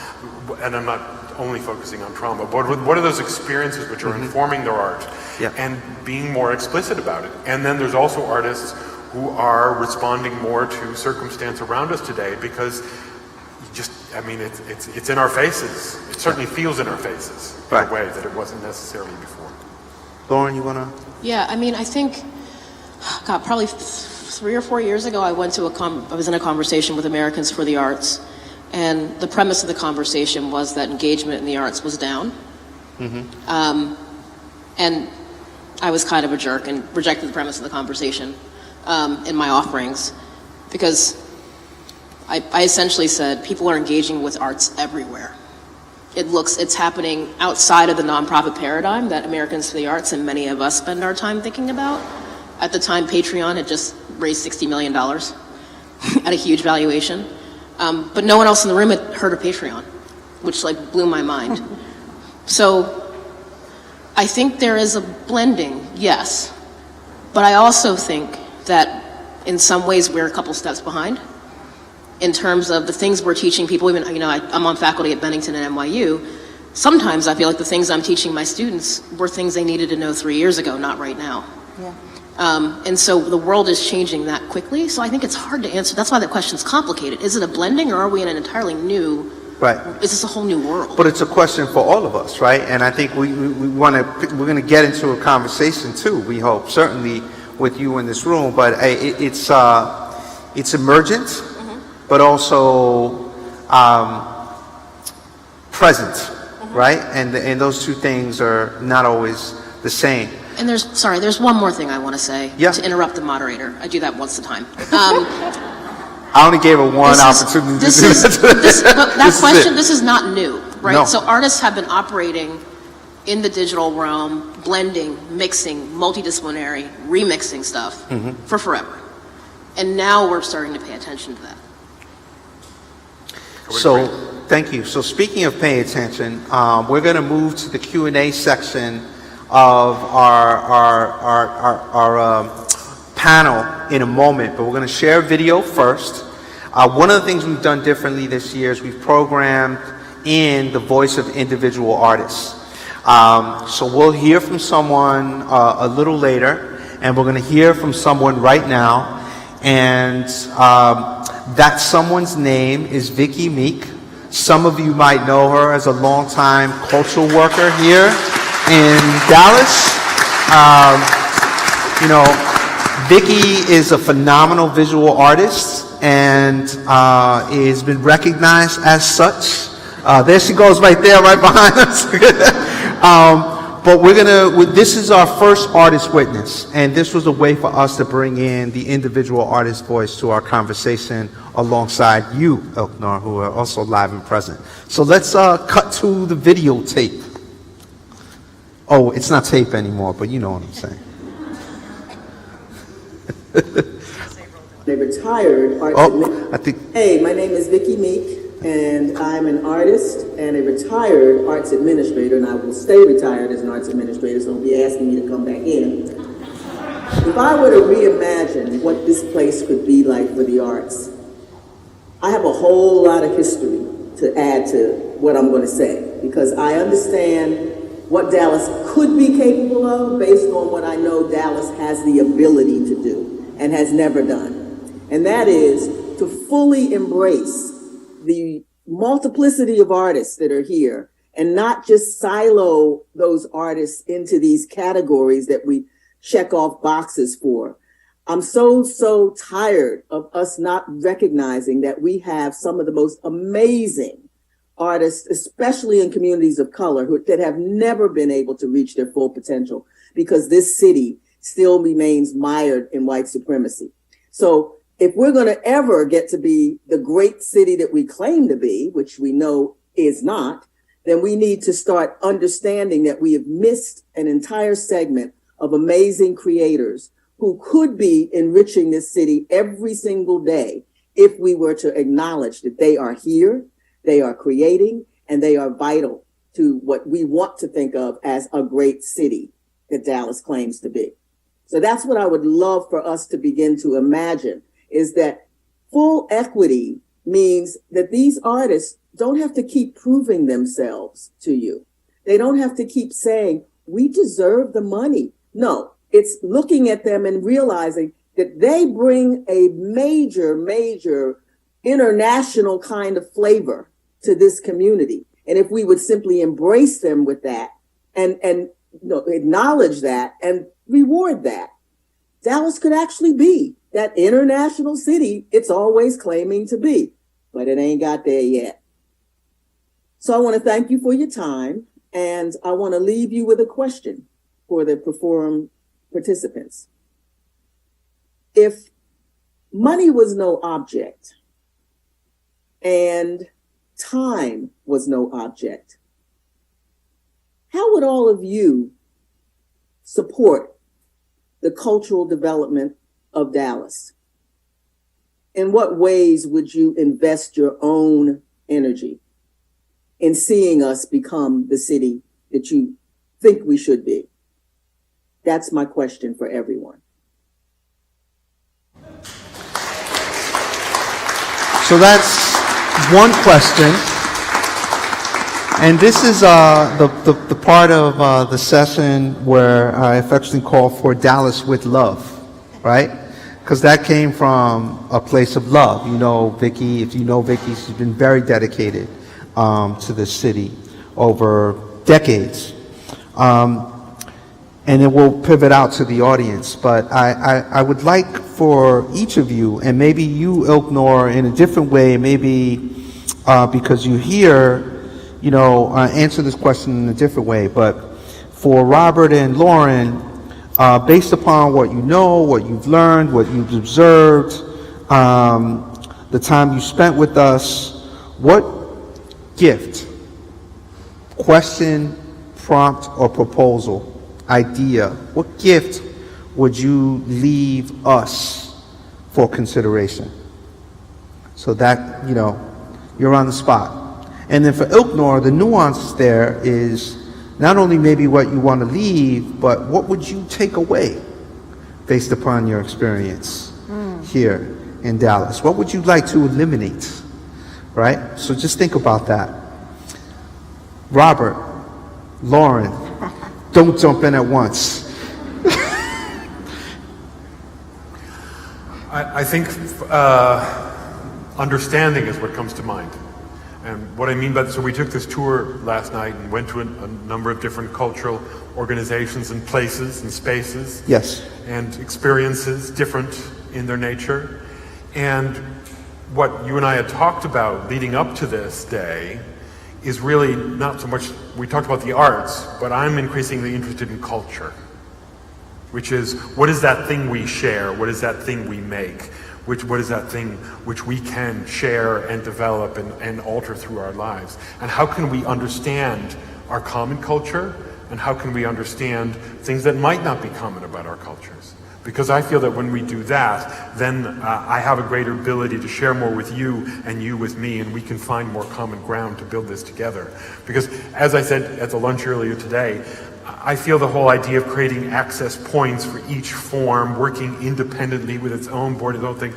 And I'm not only focusing on trauma, but what are those experiences which are informing their art, and being more explicit about it. And then there's also artists who are responding more to circumstance around us today, because it's in our faces. It certainly feels in our faces in a way that it wasn't necessarily before. Lauren, you want to? Yeah, I think, probably 3 or 4 years ago, I was in a conversation with Americans for the Arts, and the premise of the conversation was that engagement in the arts was down. And I was kind of a jerk and rejected the premise of the conversation in my offerings, because I essentially said people are engaging with arts everywhere. It's happening outside of the nonprofit paradigm that Americans for the Arts and many of us spend our time thinking about. At the time, Patreon had just raised $60 million at a huge valuation. But no one else in the room had heard of Patreon, which like blew my mind. So I think there is a blending, yes. But I also think that in some ways we're a couple steps behind in terms of the things we're teaching people. Even, you know, I'm on faculty at Bennington and NYU. Sometimes I feel like the things I'm teaching my students were things they needed to know 3 years ago, not right now. Yeah. And so the world is changing that quickly. So I think it's hard to answer. That's why the question's complicated. Is it a blending, or are we in an entirely new, Right. is this a whole new world? But it's a question for all of us, right? And I think we're going to get into a conversation too, we hope, certainly with you in this room, but it's emergent, but also present, right? And those two things are not always the same. And there's one more thing I want to say, Yeah. to interrupt the moderator. I do that once a time. I only gave her one opportunity to do that. This is not new, right? No. So artists have been operating in the digital realm, blending, mixing, multidisciplinary, remixing stuff for forever. And now we're starting to pay attention to that. So, thank you. So speaking of paying attention, we're going to move to the Q&A section of our panel in a moment, but we're going to share a video first. One of the things we've done differently this year is we've programmed in the voice of individual artists. So we'll hear from someone a little later, and we're going to hear from someone right now, and that someone's name is Vicky Meek. Some of you might know her as a longtime cultural worker here in Dallas. You know, Vicky is a phenomenal visual artist and has been recognized as such. There she goes right there, right behind us. But this is our first artist witness, and this was a way for us to bring in the individual artist voice to our conversation alongside you, Ilknur, who are also live and present. So let's cut to the videotape. Oh, it's not tape anymore, but you know what I'm saying. A retired arts Hey, my name is Vicky Meek, and I'm an artist and a retired arts administrator, and I will stay retired as an arts administrator, so don't be asking me to come back in. If I were to reimagine what this place could be like for the arts, I have a whole lot of history to add to what I'm going to say, because I understand what Dallas could be capable of based on what I know Dallas has the ability to do and has never done. And that is to fully embrace the multiplicity of artists that are here and not just silo those artists into these categories that we check off boxes for. I'm so tired of us not recognizing that we have some of the most amazing artists, especially in communities of color, that have never been able to reach their full potential because this city still remains mired in white supremacy. So if we're going to ever get to be the great city that we claim to be, which we know is not, then we need to start understanding that we have missed an entire segment of amazing creators who could be enriching this city every single day if we were to acknowledge that they are here, they are creating, and they are vital to what we want to think of as a great city that Dallas claims to be. So that's what I would love for us to begin to imagine, is that full equity means that these artists don't have to keep proving themselves to you. They don't have to keep saying, we deserve the money. No, it's looking at them and realizing that they bring a major international kind of flavor to this community. And if we would simply embrace them with that and acknowledge that and reward that, Dallas could actually be that international city it's always claiming to be, but it ain't got there yet. So I want to thank you for your time, and I want to leave you with a question for the Perforum participants. If money was no object and time was no object, how would all of you support the cultural development of Dallas? in what ways would you invest your own energy in seeing us become the city that you think we should be? That's my question for everyone. So that's one question. And this is the part of the session where I affectionately call for Dallas with love, right? Because that came from a place of love. You know, Vicky, if you know Vicky, she's been very dedicated to this city over decades. And it will pivot out to the audience. But I would like for each of you, and maybe you, Ilknur, in a different way, maybe because you hear, you know, answer this question in a different way. But for Robert and Lauren, based upon what you know, what you've learned, what you've observed, the time you spent with us, what gift, question, prompt, or proposal, idea, what gift would you leave us for consideration? So that, you know, you're on the spot. And then for Ilknur, the nuance there is not only maybe what you want to leave, but what would you take away based upon your experience here in Dallas? What would you like to eliminate, right? So just think about that. Robert, Lauren, don't jump in at once. I think understanding is what comes to mind. And what I mean by that, so we took this tour last night and went to a number of different cultural organizations and places and spaces. Yes. And experiences different in their nature. And what you and I had talked about leading up to this day is really not so much, we talked about the arts, but I'm increasingly interested in culture, which is, what is that thing we share? What is that thing we make? What is that thing which we can share and develop and alter through our lives? And how can we understand our common culture? And how can we understand things that might not be common about our cultures? Because I feel that when we do that, then I have a greater ability to share more with you and you with me, and we can find more common ground to build this together. Because as I said at the lunch earlier today, I feel the whole idea of creating access points for each form, working independently with its own board, its own thing,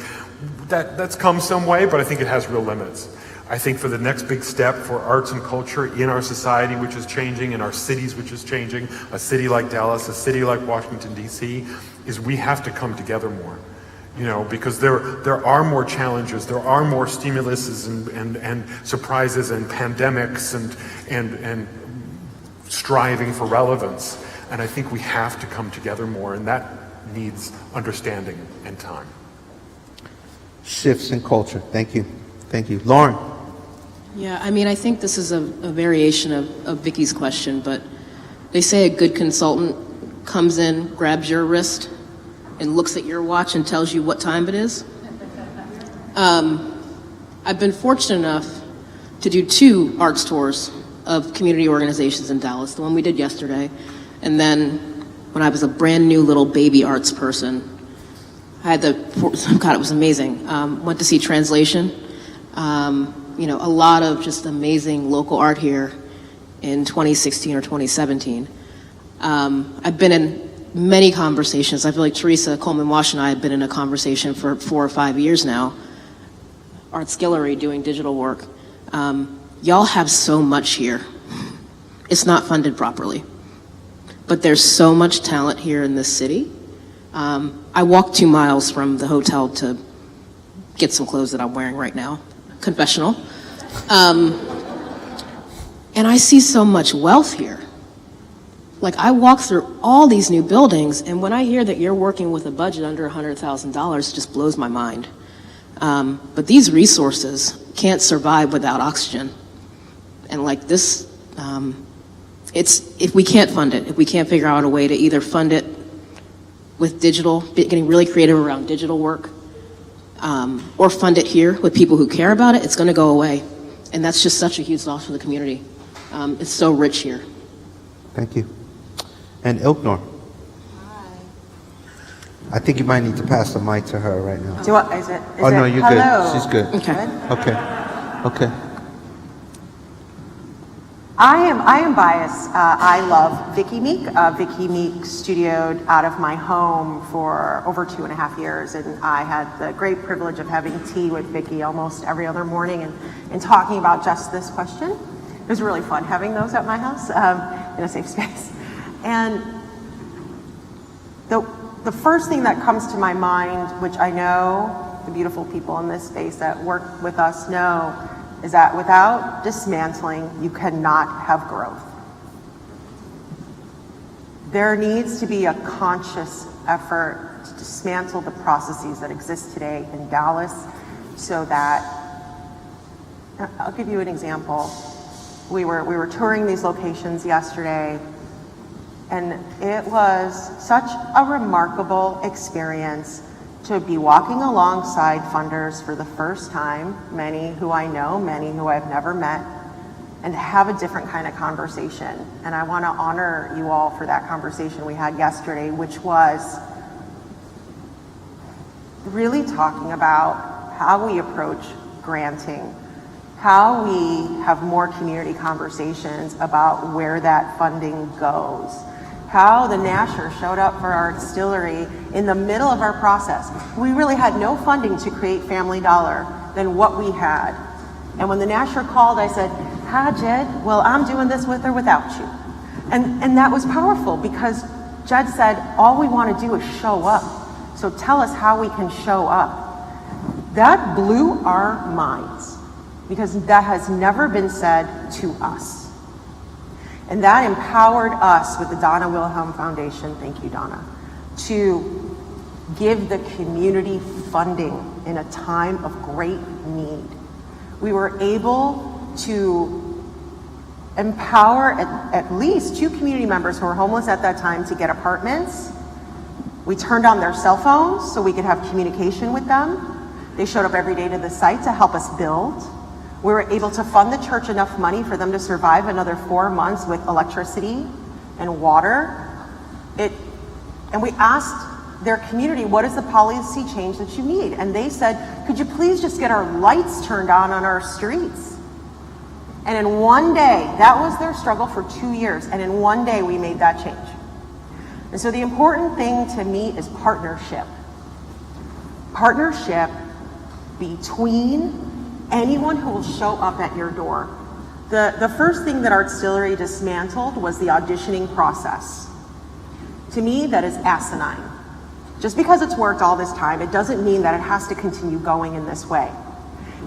that's come some way, but I think it has real limits. I think for the next big step for arts and culture in our society, which is changing, in our cities, which is changing, a city like Dallas, a city like Washington, D.C., is we have to come together more. You know, because there are more challenges, there are more stimuluses and surprises and pandemics and striving for relevance. And I think we have to come together more, and that needs understanding and time. Shifts in culture. Thank you. Thank you. Lauren. Yeah, I mean, I think this is a variation of Vicky's question, but they say a good consultant comes in, grabs your wrist, and looks at your watch and tells you what time it is. I've been fortunate enough to do 2 arts tours of community organizations in Dallas, the one we did yesterday, and then when I was a brand new little baby arts person, I had God, it was amazing. Went to see Translation. You know, a lot of just amazing local art here in 2016 or 2017. I've been in many conversations. I feel like Teresa Coleman-Wash and I have been in a conversation for 4 or 5 years now. Artstillery, doing digital work. Y'all have so much here. It's not funded properly. But there's so much talent here in this city. I walked 2 miles from the hotel to get some clothes that I'm wearing right now. Confessional. And I see so much wealth here. Like, I walk through all these new buildings, and when I hear that you're working with a budget under $100,000, it just blows my mind. But these resources can't survive without oxygen. And like this, if we can't fund it, if we can't figure out a way to either fund it with digital, getting really creative around digital work, or fund it here with people who care about it, it's going to go away. And that's just such a huge loss for the community. It's so rich here. Thank you. And Ilknur. I think you might need to pass the mic to her right now. Do I, is it? Oh, no, you're hello? good. She's good. Okay. Okay. I am biased. I love Vicky Meek. Vicky Meek studioed out of my home for over 2.5 years, and I had the great privilege of having tea with Vicky almost every other morning and talking about just this question. It was really fun having those at my house in a safe space. And the first thing that comes to my mind, which I know the beautiful people in this space that work with us know, is that without dismantling, you cannot have growth. There needs to be a conscious effort to dismantle the processes that exist today in Dallas so that, I'll give you an example. We were touring these locations yesterday, and it was such a remarkable experience to be walking alongside funders for the first time, many who I know, many who I've never met, and have a different kind of conversation. And I want to honor you all for that conversation we had yesterday, which was really talking about how we approach granting, how we have more community conversations about where that funding goes, how the Nasher showed up for our Artstillery in the middle of our process. We really had no funding to create Family Dollar than what we had. And when the Nasher called, I said, hi, Jed, well, I'm doing this with or without you. And that was powerful because Jed said, all we want to do is show up. So tell us how we can show up. That blew our minds because that has never been said to us. And that empowered us with the Donna Wilhelm Foundation, thank you, Donna, to give the community funding in a time of great need. We were able to empower at least 2 community members who were homeless at that time to get apartments. We turned on their cell phones so we could have communication with them. They showed up every day to the site to help us build. We were able to fund the church enough money for them to survive another 4 months with electricity and water. And we asked their community, what is the policy change that you need? And they said, could you please just get our lights turned on our streets? And in one day, that was their struggle for 2 years. And in one day, we made that change. And so the important thing to me is partnership. Partnership between anyone who will show up at your door. The first thing that Artstillery dismantled was the auditioning process. To me, that is asinine. Just because it's worked all this time, it doesn't mean that it has to continue going in this way.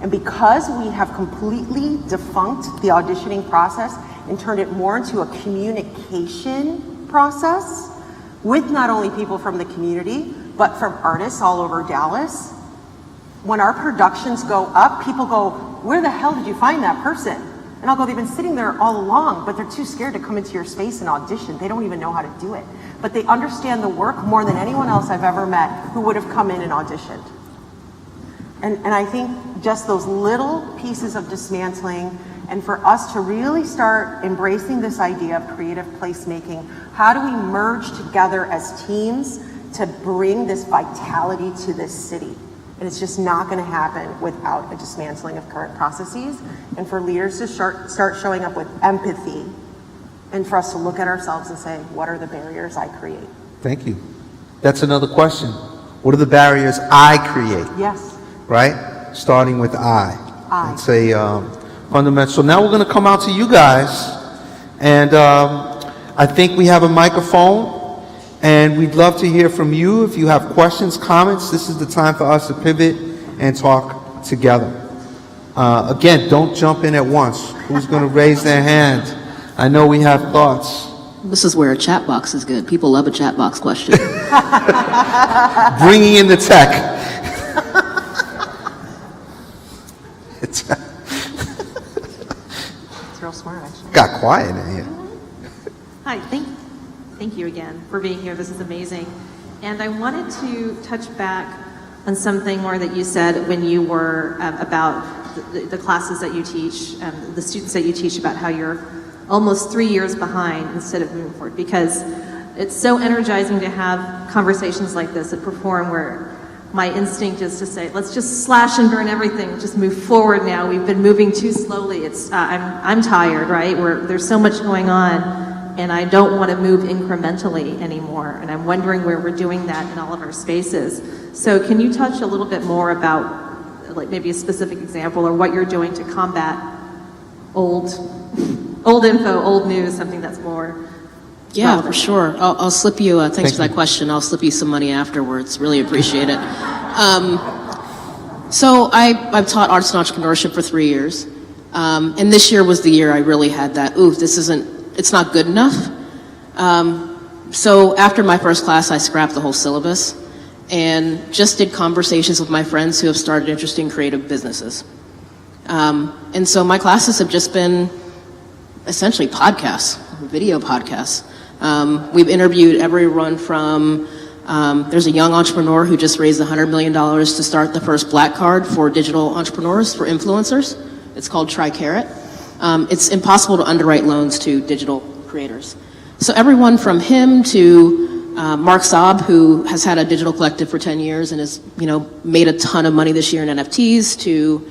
And because we have completely defunct the auditioning process and turned it more into a communication process with not only people from the community, but from artists all over Dallas, when our productions go up, people go, where the hell did you find that person? And I'll go, they've been sitting there all along, but they're too scared to come into your space and audition. They don't even know how to do it. But they understand the work more than anyone else I've ever met who would have come in and auditioned. And I think just those little pieces of dismantling, and for us to really start embracing this idea of creative placemaking, how do we merge together as teams to bring this vitality to this city? And it's just not going to happen without a dismantling of current processes, and for leaders to start showing up with empathy, and for us to look at ourselves and say, what are the barriers I create? Thank you. That's another question. What are the barriers I create? Yes. Right? Starting with I. It's a fundamental. So now we're going to come out to you guys, and I think we have a microphone. And we'd love to hear from you. If you have questions, comments, this is the time for us to pivot and talk together. Again, don't jump in at once. Who's going to raise their hand? I know we have thoughts. This is where a chat box is good. People love a chat box question. Bringing in the tech. It's real smart, actually. Got quiet in here. Hi, thank you again for being here. This is amazing. And I wanted to touch back on something more that you said when you were about the classes that you teach, the students that you teach, about how you're almost 3 years behind instead of moving forward. Because it's so energizing to have conversations like this at Perforum, where my instinct is to say, let's just slash and burn everything, just move forward now. We've been moving too slowly. It's I'm tired, right? There's so much going on, and I don't want to move incrementally anymore. And I'm wondering where we're doing that in all of our spaces. So can you touch a little bit more about, like, maybe a specific example or what you're doing to combat old info, old news, something that's more Yeah, for sure. I'll slip you, thanks for that question. I'll slip you some money afterwards. Really appreciate it. So I've taught arts and entrepreneurship for 3 years. And this year was the year I really had that, it's not good enough. So after my first class, I scrapped the whole syllabus and just did conversations with my friends who have started interesting creative businesses. And so my classes have just been essentially podcasts, video podcasts. We've interviewed everyone from, there's a young entrepreneur who just raised $100 million to start the first black card for digital entrepreneurs, for influencers. It's called TriCarat. It's impossible to underwrite loans to digital creators. So everyone from him to Mark Saab, who has had a digital collective for 10 years and has, made a ton of money this year in NFTs, to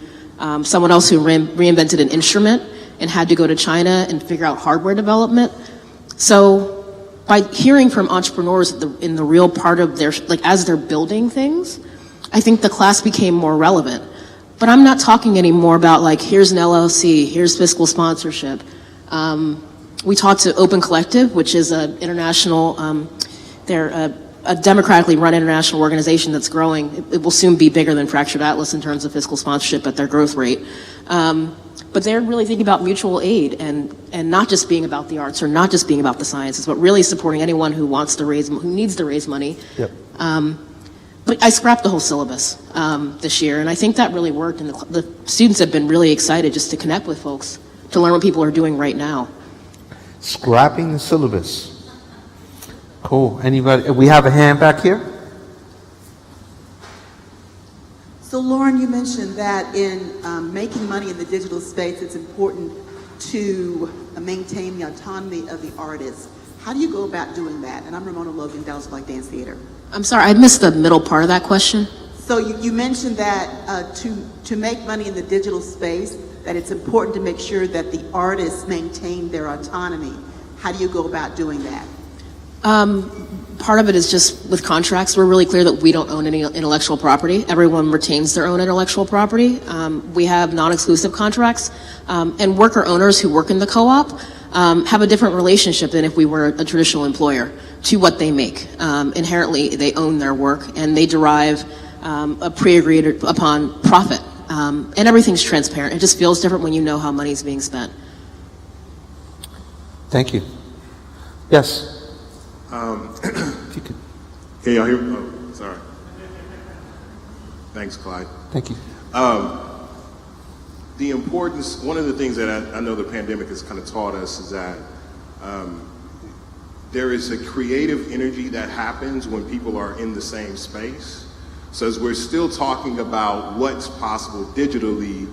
someone else who reinvented an instrument and had to go to China and figure out hardware development. So by hearing from entrepreneurs in the real part of their, as they're building things, I think the class became more relevant. But I'm not talking anymore about here's an LLC, here's fiscal sponsorship. We talked to Open Collective, which is an international, they're a democratically run international organization that's growing. It will soon be bigger than Fractured Atlas in terms of fiscal sponsorship at their growth rate. But they're really thinking about mutual aid and not just being about the arts or not just being about the sciences, but really supporting anyone who needs to raise money. Yep. But I scrapped the whole syllabus this year, and I think that really worked. And the students have been really excited just to connect with folks, to learn what people are doing right now. Scrapping the syllabus. Cool. Anybody? We have a hand back here. So Lauren, you mentioned that in making money in the digital space, it's important to maintain the autonomy of the artist. How do you go about doing that? And I'm Ramona Logan, Dallas Black Dance Theater. I'm sorry, I missed the middle part of that question. So you mentioned that to make money in the digital space, that it's important to make sure that the artists maintain their autonomy. How do you go about doing that? Part of it is just with contracts. We're really clear that we don't own any intellectual property. Everyone retains their own intellectual property. We have non-exclusive contracts, and worker owners who work in the co-op have a different relationship than if we were a traditional employer to what they make. Inherently, they own their work, and they derive a pre-agreed upon profit. And everything's transparent. It just feels different when you know how money's being spent. Thank you. Yes. Can y'all hear me? Oh, sorry. Thanks, Clyde. Thank you. The importance, one of the things that I know the pandemic has kind of taught us is that there is a creative energy that happens when people are in the same space. So as we're still talking about what's possible digitally,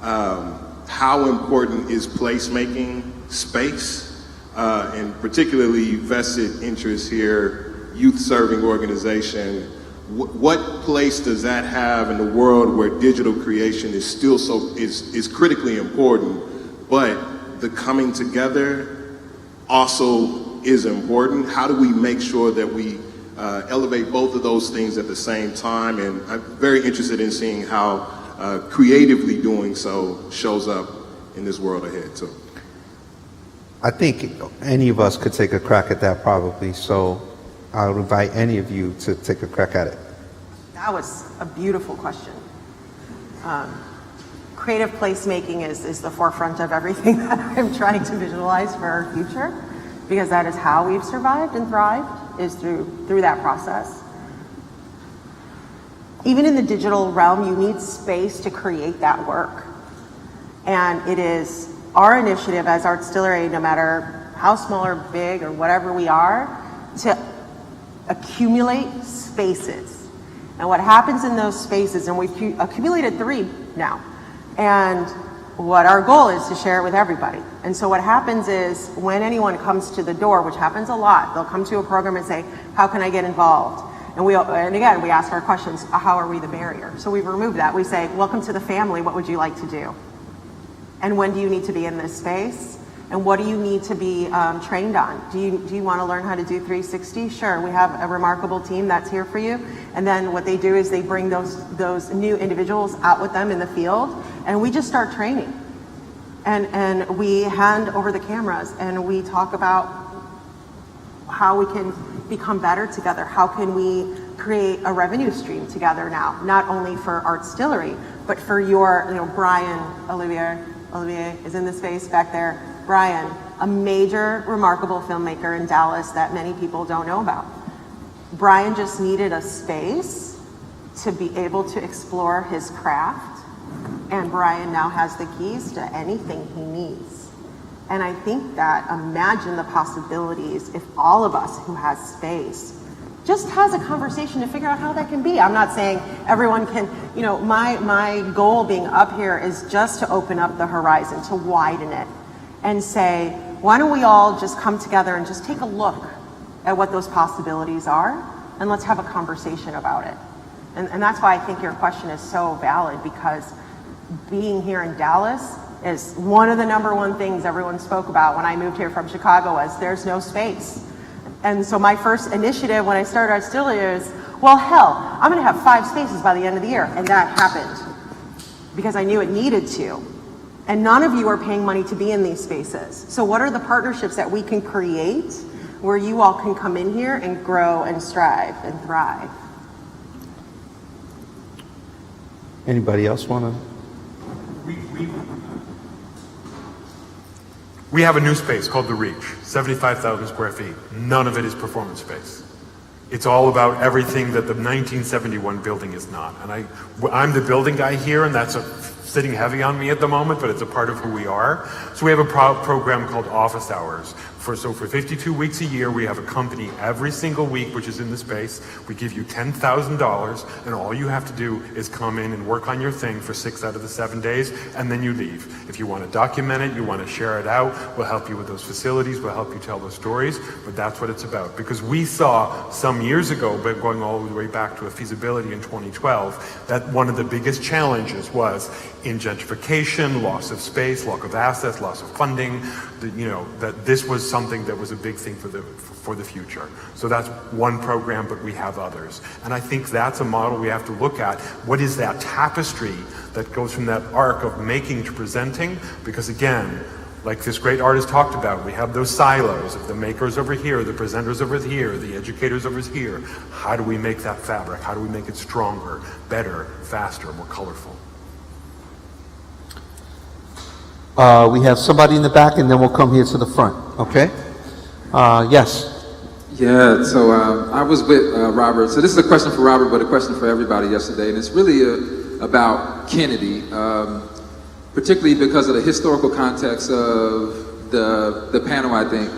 how important is placemaking space? And particularly vested interest here, youth serving organization, what place does that have in the world where digital creation is still is critically important, but the coming together also is important? How do we make sure that we elevate both of those things at the same time? And I'm very interested in seeing how creatively doing so shows up in this world ahead too. I think any of us could take a crack at that probably, so I'll invite any of you to take a crack at it. That was a beautiful question. Creative placemaking is the forefront of everything that I'm trying to visualize for our future, because that is how we've survived and thrived, is through that process. Even in the digital realm, you need space to create that work. And it is our initiative as Artstillery, no matter how small or big or whatever we are, to accumulate spaces. And what happens in those spaces, and we've accumulated 3 now, and what our goal is to share it with everybody. And so what happens is when anyone comes to the door, which happens a lot, they'll come to a program and say, how can I get involved? And again, we ask our questions, how are we the barrier? So we've removed that. We say, welcome to the family, what would you like to do? And when do you need to be in this space? And what do you need to be trained on? Do you want to learn how to do 360? Sure, we have a remarkable team that's here for you. And then what they do is they bring those new individuals out with them in the field, and we just start training. And we hand over the cameras, and we talk about how we can become better together. How can we create a revenue stream together now, not only for Artstillery, but for your, Brian Olivier is in the space back there. Brian, a major, remarkable filmmaker in Dallas that many people don't know about. Brian just needed a space to be able to explore his craft, and Brian now has the keys to anything he needs. And I think that, imagine the possibilities if all of us who has space just has a conversation to figure out how that can be. I'm not saying everyone can, my goal being up here is just to open up the horizon, to widen it, and say, why don't we all just come together and just take a look at what those possibilities are, and let's have a conversation about it. And that's why I think your question is so valid, because being here in Dallas is one of the #1 things everyone spoke about when I moved here from Chicago was there's no space. And so my first initiative when I started Artstillery is, well, hell, I'm gonna have 5 spaces by the end of the year. And that happened because I knew it needed to. And none of you are paying money to be in these spaces. So what are the partnerships that we can create where you all can come in here and grow and strive and thrive? Anybody else want to? We have a new space called The Reach, 75,000 square feet. None of it is performance space. It's all about everything that the 1971 building is not. And I'm the building guy here, and that's sitting heavy on me at the moment, but it's a part of who we are. So we have a program called Office Hours. For 52 weeks a year, we have a company every single week, which is in the space. We give you $10,000, and all you have to do is come in and work on your thing for 6 out of the 7 days, and then you leave. If you want to document it, you want to share it out, we'll help you with those facilities, we'll help you tell those stories, but that's what it's about. Because we saw some years ago, but going all the way back to a feasibility in 2012, that one of the biggest challenges was in gentrification, loss of space, loss of assets, loss of funding, that this was something that was a big thing for the future. So that's one program, but we have others. And I think that's a model we have to look at. What is that tapestry that goes from that arc of making to presenting? Because again, like this great artist talked about, we have those silos of the makers over here, the presenters over here, the educators over here. How do we make that fabric? How do we make it stronger, better, faster, more colorful? We have somebody in the back, and then we'll come here to the front, okay? Yes. Yeah, so I was with Robert. So this is a question for Robert, but a question for everybody yesterday. And it's really about Kennedy, particularly because of the historical context of the panel, I think.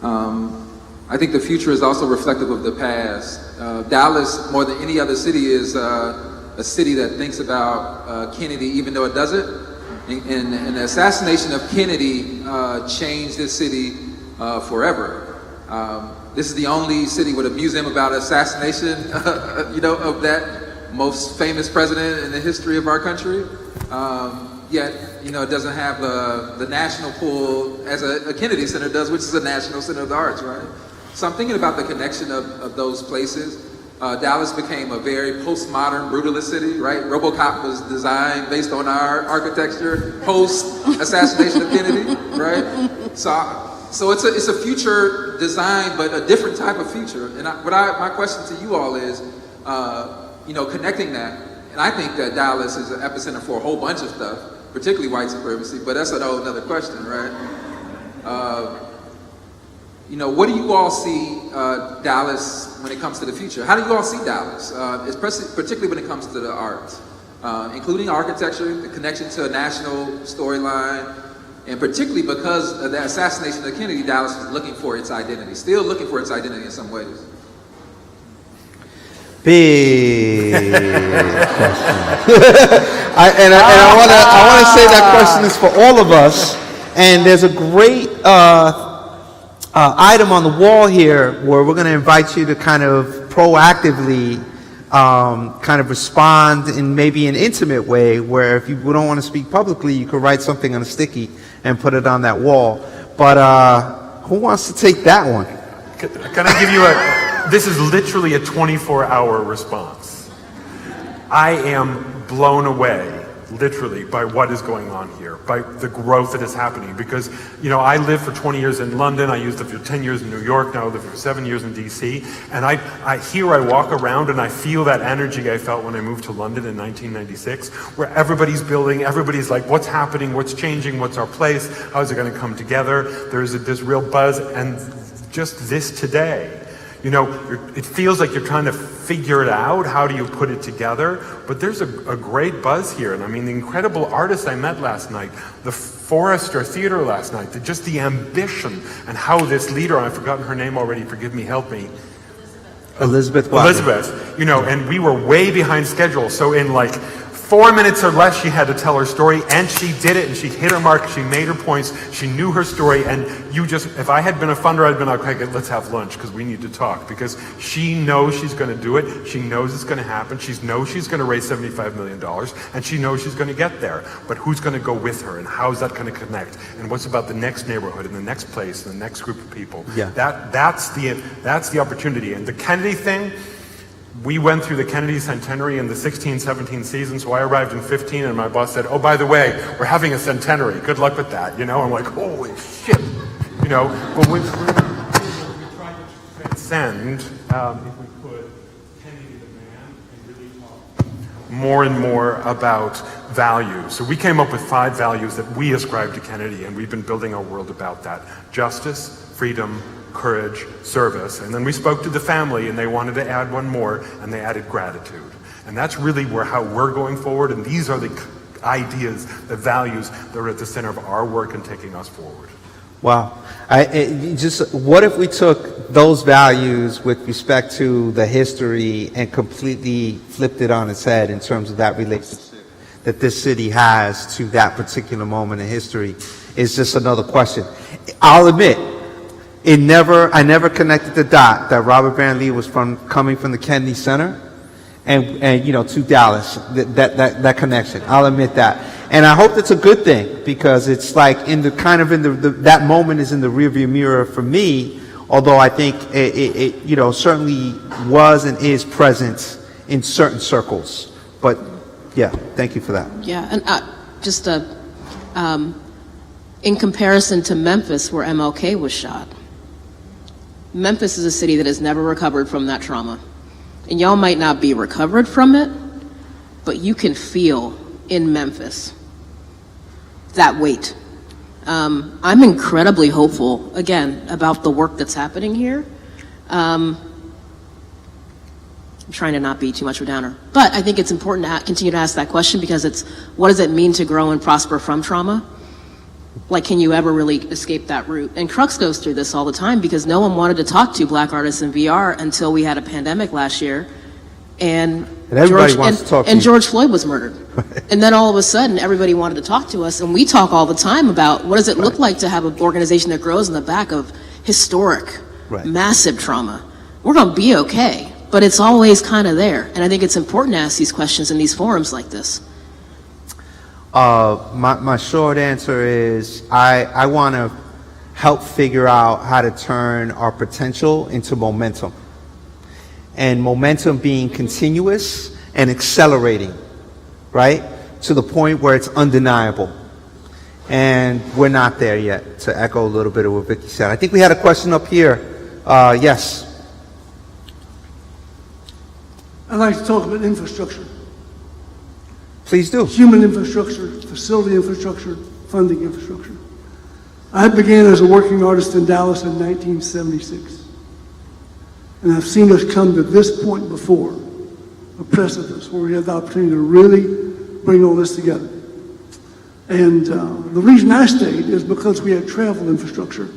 I think the future is also reflective of the past. Dallas, more than any other city, is a city that thinks about Kennedy, even though it doesn't. And the assassination of Kennedy changed this city forever. This is the only city with a museum about assassination, of that most famous president in the history of our country. Yet, it doesn't have the national pull as a Kennedy Center does, which is a national center of the arts, right? So I'm thinking about the connection of those places. Dallas became a very postmodern, brutalist city, right? RoboCop was designed based on our architecture post-assassination of Kennedy, right? So it's a future design, but a different type of future. And my question to you all is, connecting that. And I think that Dallas is an epicenter for a whole bunch of stuff, particularly white supremacy, but that's a whole other question, right? What do you all see Dallas when it comes to the future? How do you all see Dallas, particularly when it comes to the arts, including architecture, the connection to a national storyline, and particularly because of the assassination of Kennedy, Dallas is looking for its identity, still looking for its identity in some ways. Big question. I want to say that question is for all of us. And there's a great item on the wall here where we're going to invite you to kind of proactively kind of respond in maybe an intimate way, where if you don't want to speak publicly, you could write something on a sticky and put it on that wall. But who wants to take that one? Can I give you this is literally a 24-hour response. I am blown away, literally, by what is going on here, by the growth that is happening. Because, I lived for 20 years in London, I used it for 10 years in New York, now I live for 7 years in DC, and I walk around and I feel that energy I felt when I moved to London in 1996, where everybody's building, everybody's like, what's happening, what's changing, what's our place, how's it going to come together? There's this real buzz, and just this today. It feels like you're trying to figure it out. How do you put it together? But there's a great buzz here. And I mean, the incredible artists I met last night, the Forrester Theater last night, just the ambition and how this leader, I've forgotten her name already, forgive me, help me. Elizabeth, and we were way behind schedule. So in like 4 minutes or less, she had to tell her story, and she did it, and she hit her mark, she made her points, she knew her story, and if I had been a funder, I'd been like, okay, let's have lunch, because we need to talk, because she knows she's going to do it, she knows it's going to happen, she knows she's going to raise $75 million, and she knows she's going to get there, but who's going to go with her, and how's that going to connect, and what's about the next neighborhood, and the next place, and the next group of people. Yeah. That's the opportunity, and the Kennedy thing, we went through the Kennedy Centenary in the 16-17 season, so I arrived in 15, and my boss said, oh, by the way, we're having a centenary. Good luck with that, I'm like, holy shit, but we tried to transcend, if we could, Kennedy the man, and really talk more and more about values. So we came up with 5 values that we ascribe to Kennedy, and we've been building our world about that. Justice, freedom, courage, service, and then we spoke to the family and they wanted to add one more, and they added gratitude. And that's really how we're going forward, and these are the ideas, the values that are at the center of our work and taking us forward. Wow. What if we took those values with respect to the history and completely flipped it on its head in terms of that relationship that this city has to that particular moment in history? Is just another question. I'll admit, I never connected the dot that Robert Van Lee was coming from the Kennedy Center and to Dallas, that connection. I'll admit that. And I hope that's a good thing, because it's like that moment is in the rearview mirror for me, although I think it certainly was and is present in certain circles. But yeah, thank you for that. Yeah, and in comparison to Memphis, where MLK was shot, Memphis is a city that has never recovered from that trauma. And y'all might not be recovered from it, but you can feel in Memphis that weight. I'm incredibly hopeful, again, about the work that's happening here. I'm trying to not be too much of a downer, but I think it's important to continue to ask that question, because it's, what does it mean to grow and prosper from trauma? Like, can you ever really escape that route? And Crux goes through this all the time, because no one wanted to talk to Black artists in VR until we had a pandemic last year, and George Floyd was murdered. And then all of a sudden, everybody wanted to talk to us, and we talk all the time about what does it look like to have an organization that grows in the back of historic, massive trauma. We're going to be okay, but it's always kind of there. And I think it's important to ask these questions in these forums like this. My short answer is I want to help figure out how to turn our potential into momentum, and momentum being continuous and accelerating, right, to the point where it's undeniable. And we're not there yet, to echo a little bit of what Vicky said. I think we had a question up here. Yes. I'd like to talk about infrastructure. Please do. Human infrastructure, facility infrastructure, funding infrastructure. I began as a working artist in Dallas in 1976. And I've seen us come to this point before, a precipice where we have the opportunity to really bring all this together. And the reason I stayed is because we had travel infrastructure.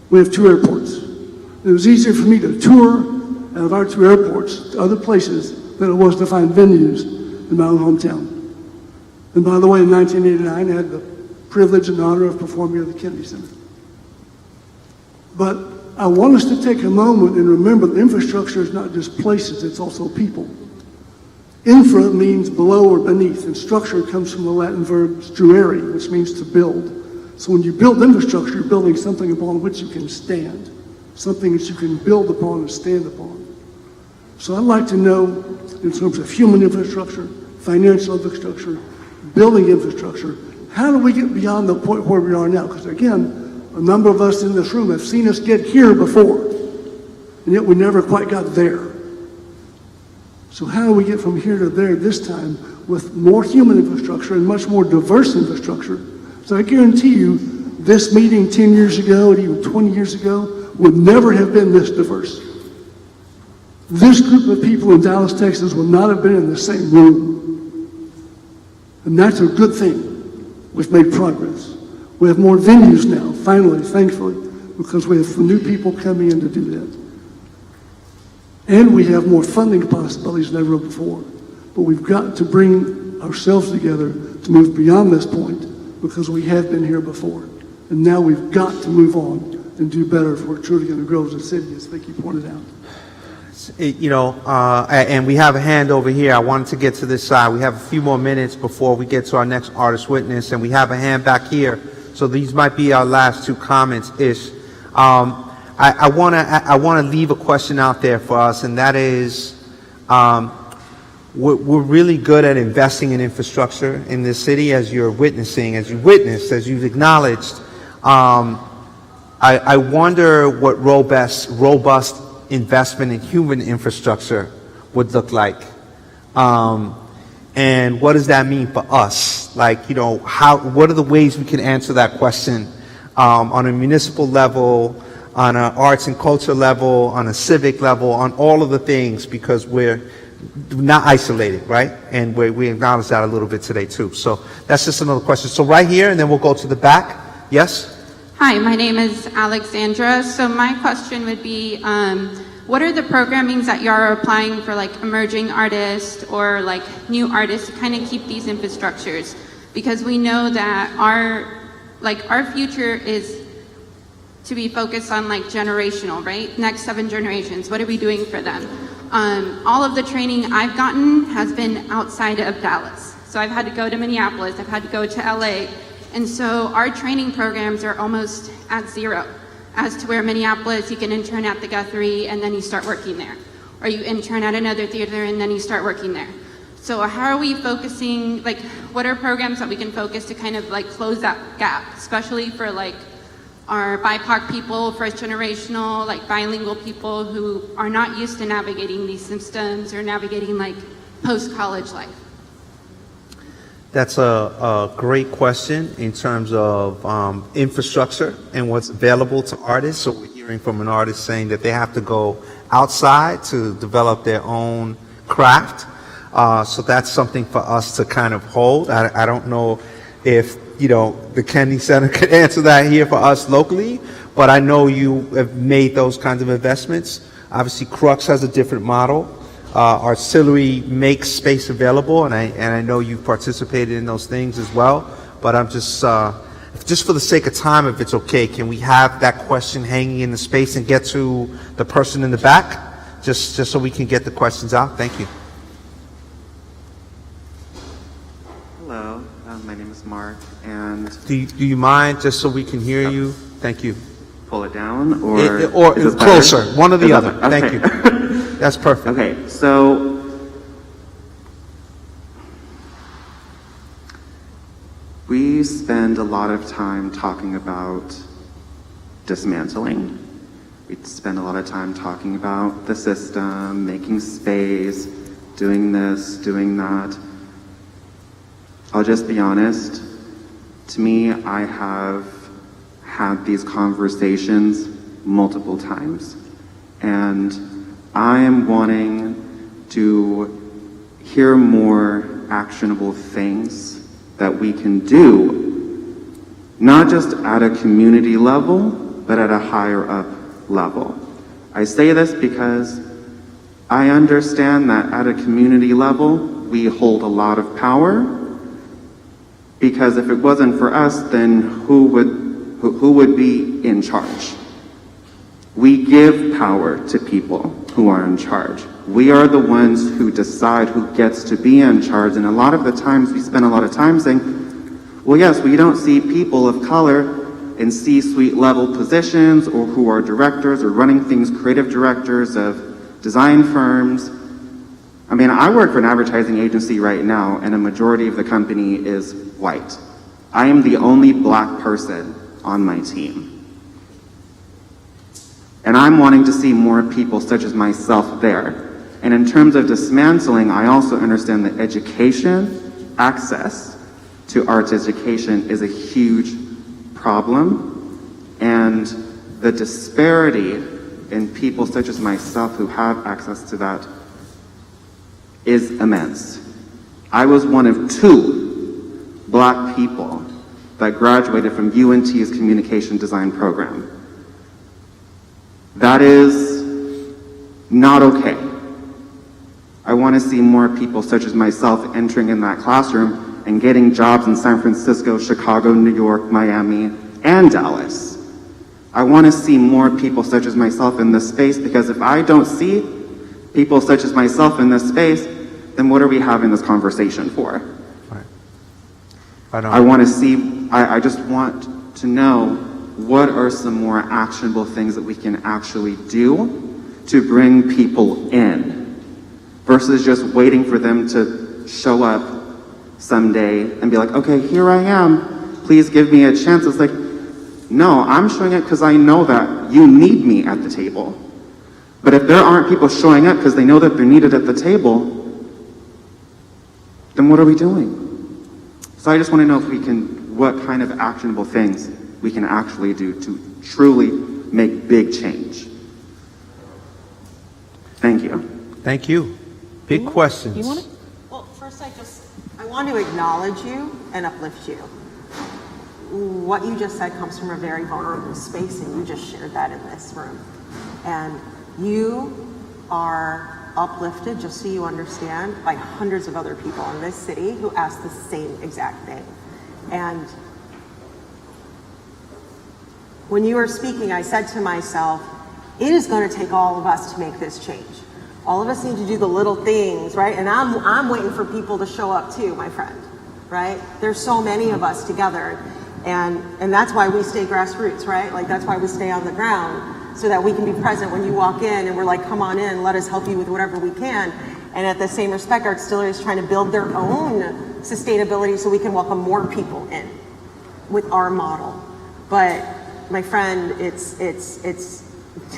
We have 2 airports. It was easier for me to tour out of our 2 airports to other places than it was to find venues in my own hometown. And by the way, in 1989, I had the privilege and honor of performing at the Kennedy Center. But I want us to take a moment and remember that infrastructure is not just places, it's also people. Infra means below or beneath, and structure comes from the Latin verb struere, which means to build. So when you build infrastructure, you're building something upon which you can stand, something that you can build upon and stand upon. So I'd like to know, in terms of human infrastructure, financial infrastructure, building infrastructure, how do we get beyond the point where we are now? Because again, a number of us in this room have seen us get here before, and yet we never quite got there. So how do we get from here to there this time with more human infrastructure and much more diverse infrastructure? So I guarantee you, this meeting 10 years ago and even 20 years ago would never have been this diverse. This group of people in Dallas, Texas would not have been in the same room. And that's a good thing. We've made progress. We have more venues now, finally, thankfully, because we have some new people coming in to do that. And we have more funding possibilities than ever before. But we've got to bring ourselves together to move beyond this point because we have been here before. And now we've got to move on and do better if we're truly going to grow as a city, as Vicky pointed out. And we have a hand over here. I wanted to get to this side. We have a few more minutes before we get to our next artist witness, and we have a hand back here. So these might be our last 2 comments-ish. I want to leave a question out there for us, and that is, we're really good at investing in infrastructure in this city, as you're witnessing, as you witnessed, as you've acknowledged. I wonder what robust investment in human infrastructure would look like. And what does that mean for us? Like, what are the ways we can answer that question on a municipal level, on an arts and culture level, on a civic level, on all of the things, because we're not isolated, right? And we acknowledge that a little bit today too. So that's just another question. So right here, and then we'll go to the back. Yes? Hi, my name is Alexandra. So my question would be, what are the programmings that you are applying for like emerging artists or like new artists to kind of keep these infrastructures? Because we know that our future is to be focused on like generational, right? Next 7 generations, what are we doing for them? All of the training I've gotten has been outside of Dallas. So I've had to go to Minneapolis, I've had to go to LA. And so our training programs are almost at zero. As to where Minneapolis, you can intern at the Guthrie and then you start working there. Or you intern at another theater and then you start working there. So how are we focusing, like what are programs that we can focus to kind of like close that gap, especially for like our BIPOC people, first generational, like bilingual people who are not used to navigating these systems or navigating like post-college life? That's a great question in terms of infrastructure and what's available to artists. So we're hearing from an artist saying that they have to go outside to develop their own craft. So that's something for us to kind of hold. I don't know if, the Kennedy Center could answer that here for us locally, but I know you have made those kinds of investments. Obviously, Crux has a different model. Artstillery makes space available, and I know you participated in those things as well. But I'm just for the sake of time, if it's okay, can we have that question hanging in the space and get to the person in the back, just so we can get the questions out? Thank you. Hello, my name is Mark, and do you mind, just so we can hear you? Thank you. Pull it down, or closer, one or the other. Okay. Thank you. That's perfect. Okay, so we spend a lot of time talking about dismantling. We spend a lot of time talking about the system, making space, doing this, doing that. I'll just be honest. To me, I have had these conversations multiple times, and I am wanting to hear more actionable things that we can do, not just at a community level, but at a higher up level. I say this because I understand that at a community level, we hold a lot of power, because if it wasn't for us, then who would be in charge? We give power to people who are in charge. We are the ones who decide who gets to be in charge, and a lot of the times we spend a lot of time saying, well, yes, we don't see people of color in C-suite level positions, or who are directors or running things, creative directors of design firms. I mean, I work for an advertising agency right now, and a majority of the company is white. I am the only black person on my team. And I'm wanting to see more people such as myself there. And in terms of dismantling, I also understand that education, access to arts education is a huge problem. And the disparity in people such as myself who have access to that is immense. I was one of 2 black people that graduated from UNT's communication design program. That is not okay. I want to see more people such as myself entering in that classroom and getting jobs in San Francisco, Chicago, New York, Miami, and Dallas. I want to see more people such as myself in this space, because if I don't see people such as myself in this space, then what are we having this conversation for? Right. I want to see, I just want to know what are some more actionable things that we can actually do to bring people in, versus just waiting for them to show up someday and be like, okay, here I am, please give me a chance. It's like, no, I'm showing up because I know that you need me at the table. But if there aren't people showing up because they know that they're needed at the table, then what are we doing? So I just want to know if we can, what kind of actionable things we can actually do to truly make big change. Thank you. Thank you. Big questions. Well, first I want to acknowledge you and uplift you. What you just said comes from a very vulnerable space, and you just shared that in this room. And you are uplifted, just so you understand, by hundreds of other people in this city who ask the same exact thing. And when you were speaking, I said to myself, it is going to take all of us to make this change. All of us need to do the little things, right? And I'm waiting for people to show up too, my friend, right? There's so many of us together. And that's why we stay grassroots, right? Like, that's why we stay on the ground, so that we can be present when you walk in and we're like, come on in, let us help you with whatever we can. And at the same respect, Artstillery is trying to build their own sustainability so we can welcome more people in with our model. But my friend, it's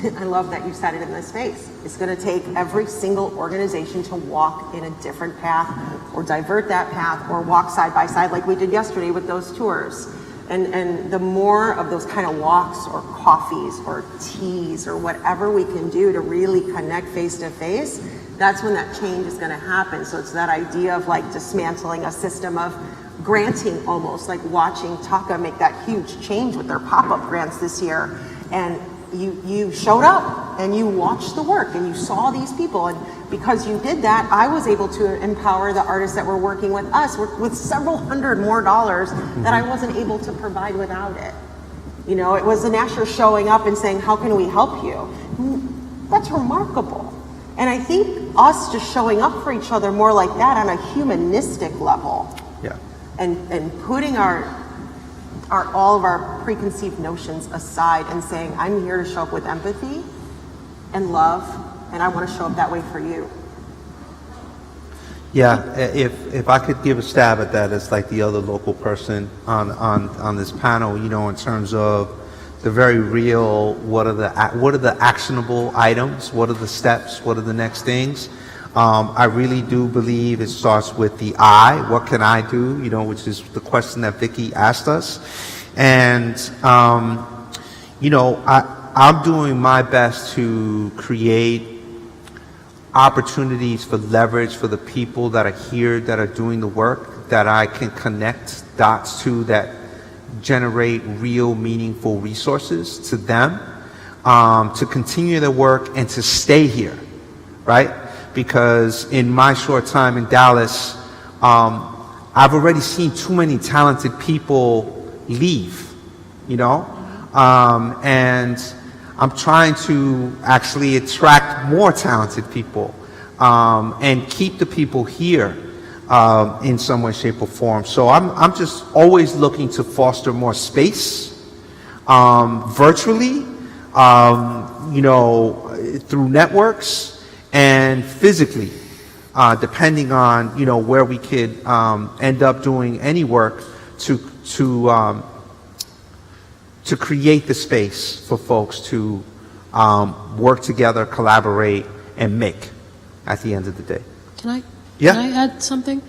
I love that you said it in this space. It's going to take every single organization to walk in a different path, or divert that path, or walk side by side like we did yesterday with those tours. And the more of those kind of walks or coffees or teas or whatever we can do to really connect face to face, that's when that change is going to happen. So it's that idea of like dismantling a system of granting, almost like watching TACA make that huge change with their pop-up grants this year. And you showed up and you watched the work and you saw these people, and because you did that, I was able to empower the artists that were working with us with several hundred more dollars that I wasn't able to provide without it. You know, it was the Nasher showing up and saying, how can we help you? That's remarkable. And I think us just showing up for each other more like that on a humanistic level, and putting all of our preconceived notions aside and saying, I'm here to show up with empathy and love, and I want to show up that way for you. Yeah, if I could give a stab at that as like the other local person on this panel, you know, in terms of the very real, what are the actionable items, what are the steps, what are the next things. I really do believe it starts with the I, what can I do, you know, which is the question that Vicky asked us. And, you know, I'm doing my best to create opportunities for leverage for the people that are here, that are doing the work, that I can connect dots to, that generate real, meaningful resources to them, to continue their work and to stay here, right? because in my short time in Dallas, I've already seen too many talented people leave, you know? And I'm trying to actually attract more talented people and keep the people here in some way, shape, or form. So I'm just always looking to foster more space virtually, you know, through networks and physically, depending on, you know, where we could end up doing any work to create the space for folks to work together, collaborate, and make at the end of the day. Can Yeah. I add something?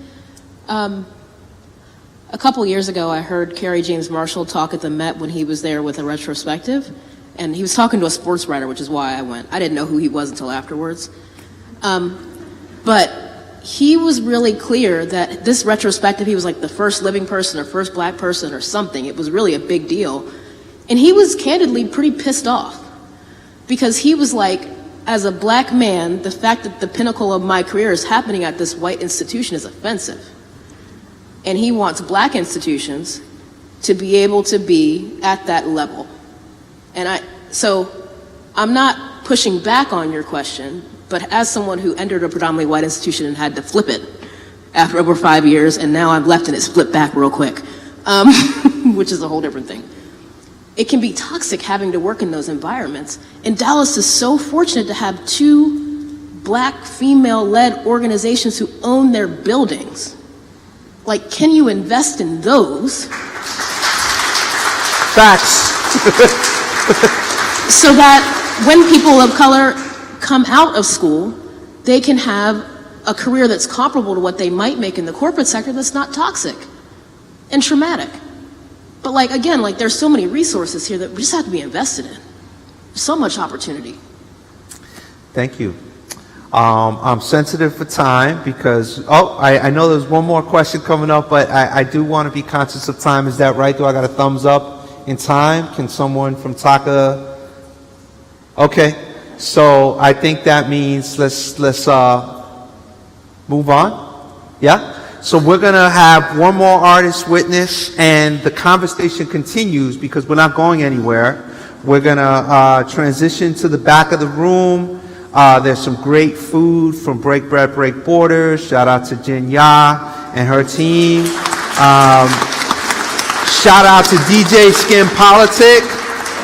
A couple years ago, I heard Kerry James Marshall talk at the Met when he was there with a retrospective, and he was talking to a sports writer, which is why I went. I didn't know who he was until afterwards. But he was really clear that this retrospective, he was like the first living person or first black person or something. It was really a big deal. And he was candidly pretty pissed off because he was like, as a black man, the fact that the pinnacle of my career is happening at this white institution is offensive. And he wants black institutions to be able to be at that level. And so I'm not pushing back on your question, but as someone who entered a predominantly white institution and had to flip it after over 5 years, and now I'm left and it's flipped back real quick, which is a whole different thing. It can be toxic having to work in those environments. And Dallas is so fortunate to have 2 black female-led organizations who own their buildings. Like, can you invest in those? Facts. So that when people of color come out of school, they can have a career that's comparable to what they might make in the corporate sector that's not toxic and traumatic. But like, again, like there's so many resources here that we just have to be invested in. There's so much opportunity. Thank you. I'm sensitive for time because, I know there's one more question coming up, but I do want to be conscious of time. Is that right? Do I got a thumbs up in time? Can someone from TACA? Okay. So I think that means let's move on. Yeah? So we're going to have one more artist witness, and the conversation continues because we're not going anywhere. We're going to transition to the back of the room. There's some great food from Break Bread, Break Borders. Shout out to Jen Ya and her team. Shout out to DJ Skin Politic,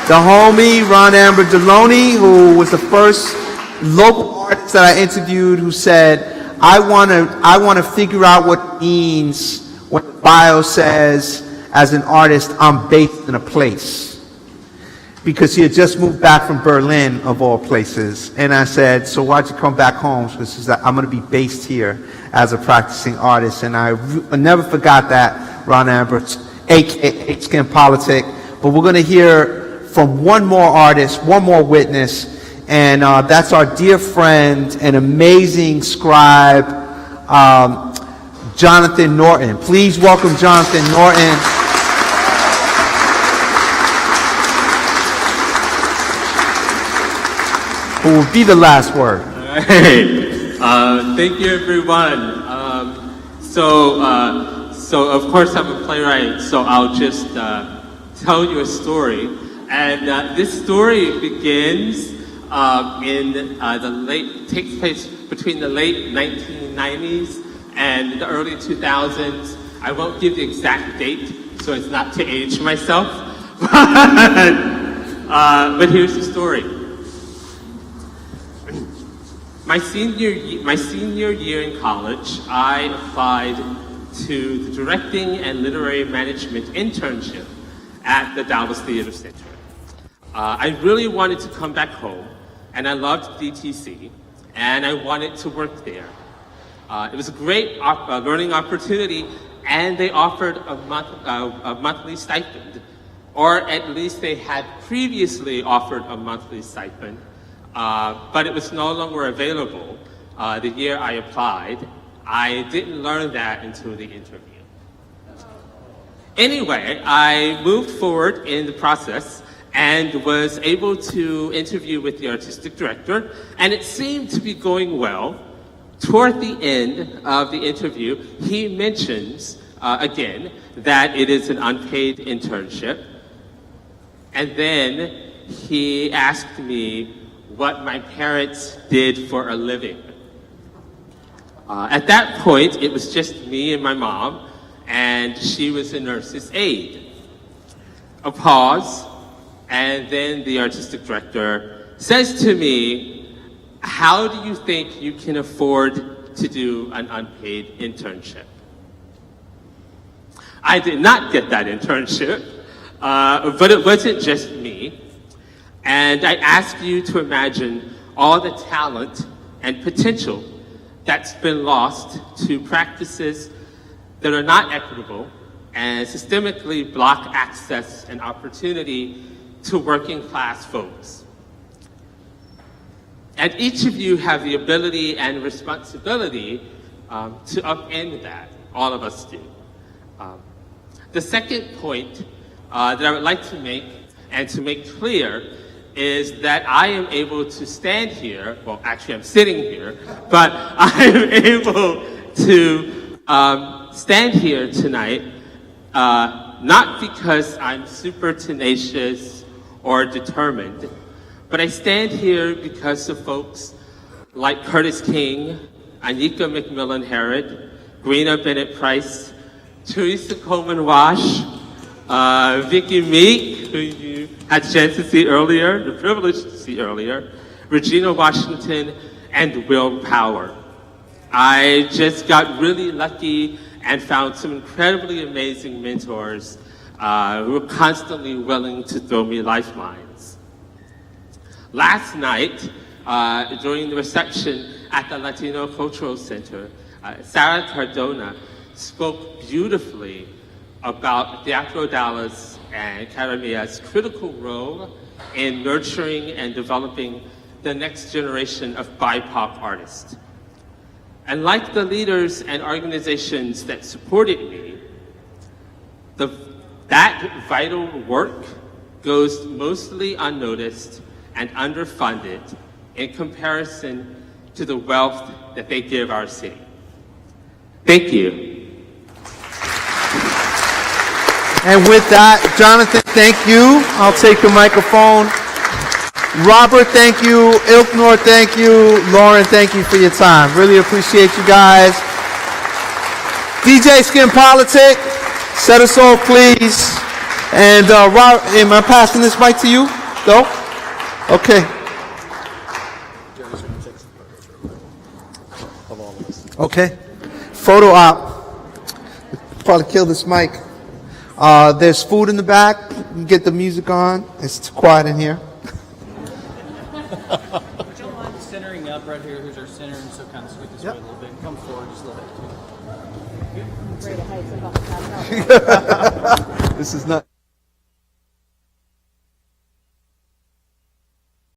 the homie Ron Amber Deloney, who was the first local artist that I interviewed who said, I want to figure out what it means when the bio says, as an artist, I'm based in a place. Because he had just moved back from Berlin, of all places. And I said, so why'd you come back home? So she said, I'm going to be based here as a practicing artist. And I never forgot that, Ron Amber, a.k.a. Skin Politic. But we're going to hear from one more artist, one more witness. And that's our dear friend and amazing scribe, Jonathan Norton. Please welcome Jonathan Norton. Who will be the last word. Hey, thank you everyone. So of course I'm a playwright, so I'll just tell you a story. And this story begins takes place between the late 1990s and the early 2000s. I won't give the exact date, so it's not to age myself. But here's the story. My senior year in college, I applied to the directing and literary management internship at the Dallas Theater Center. I really wanted to come back home, and I loved DTC, and I wanted to work there. It was a great learning opportunity, and they offered a monthly stipend, or at least they had previously offered a monthly stipend. But it was no longer available the year I applied. I didn't learn that until the interview. Anyway, I moved forward in the process and was able to interview with the artistic director, and it seemed to be going well. Toward the end of the interview, he mentions, again, that it is an unpaid internship. And then he asked me what my parents did for a living. At that point, it was just me and my mom, and she was a nurse's aide. A pause, and then the artistic director says to me, "How do you think you can afford to do an unpaid internship?" I did not get that internship, but it wasn't just me. And I ask you to imagine all the talent and potential that's been lost to practices that are not equitable and systemically block access and opportunity to working class folks. And each of you have the ability and responsibility to upend that. All of us do. The second point that I would like to make, and to make clear, is that I am able to stand here, well, actually I'm sitting here, but I am able to stand here tonight not because I'm super tenacious or determined, but I stand here because of folks like Curtis King, Anika McMillan Herod, Grena Bennett Price, Teresa Coleman Wash, Vicky Meek, who you had a chance to see earlier, the privilege to see earlier, Regina Washington, and Will Power. I just got really lucky and found some incredibly amazing mentors who were constantly willing to throw me lifelines. Last night, during the reception at the Latino Cultural Center, Sarah Cardona spoke beautifully about Teatro Dallas and Academia's critical role in nurturing and developing the next generation of BIPOC artists. And like the leaders and organizations that supported me, that vital work goes mostly unnoticed and underfunded in comparison to the wealth that they give our city. Thank you. And with that, Jonathan, thank you. I'll take the microphone. Robert, thank you. Ilknur, thank you. Lauren, thank you for your time. Really appreciate you guys. DJ Skin Politic, set us off, please. And Rob, am I passing this mic to you? No? Okay. Okay. Photo op. Probably kill this mic. There's food in the back. You can get the music on. It's too quiet in here. Would you mind centering up right here? Here's our center, and so kind of scoot this way a little bit. Come forward just a little bit. This is not.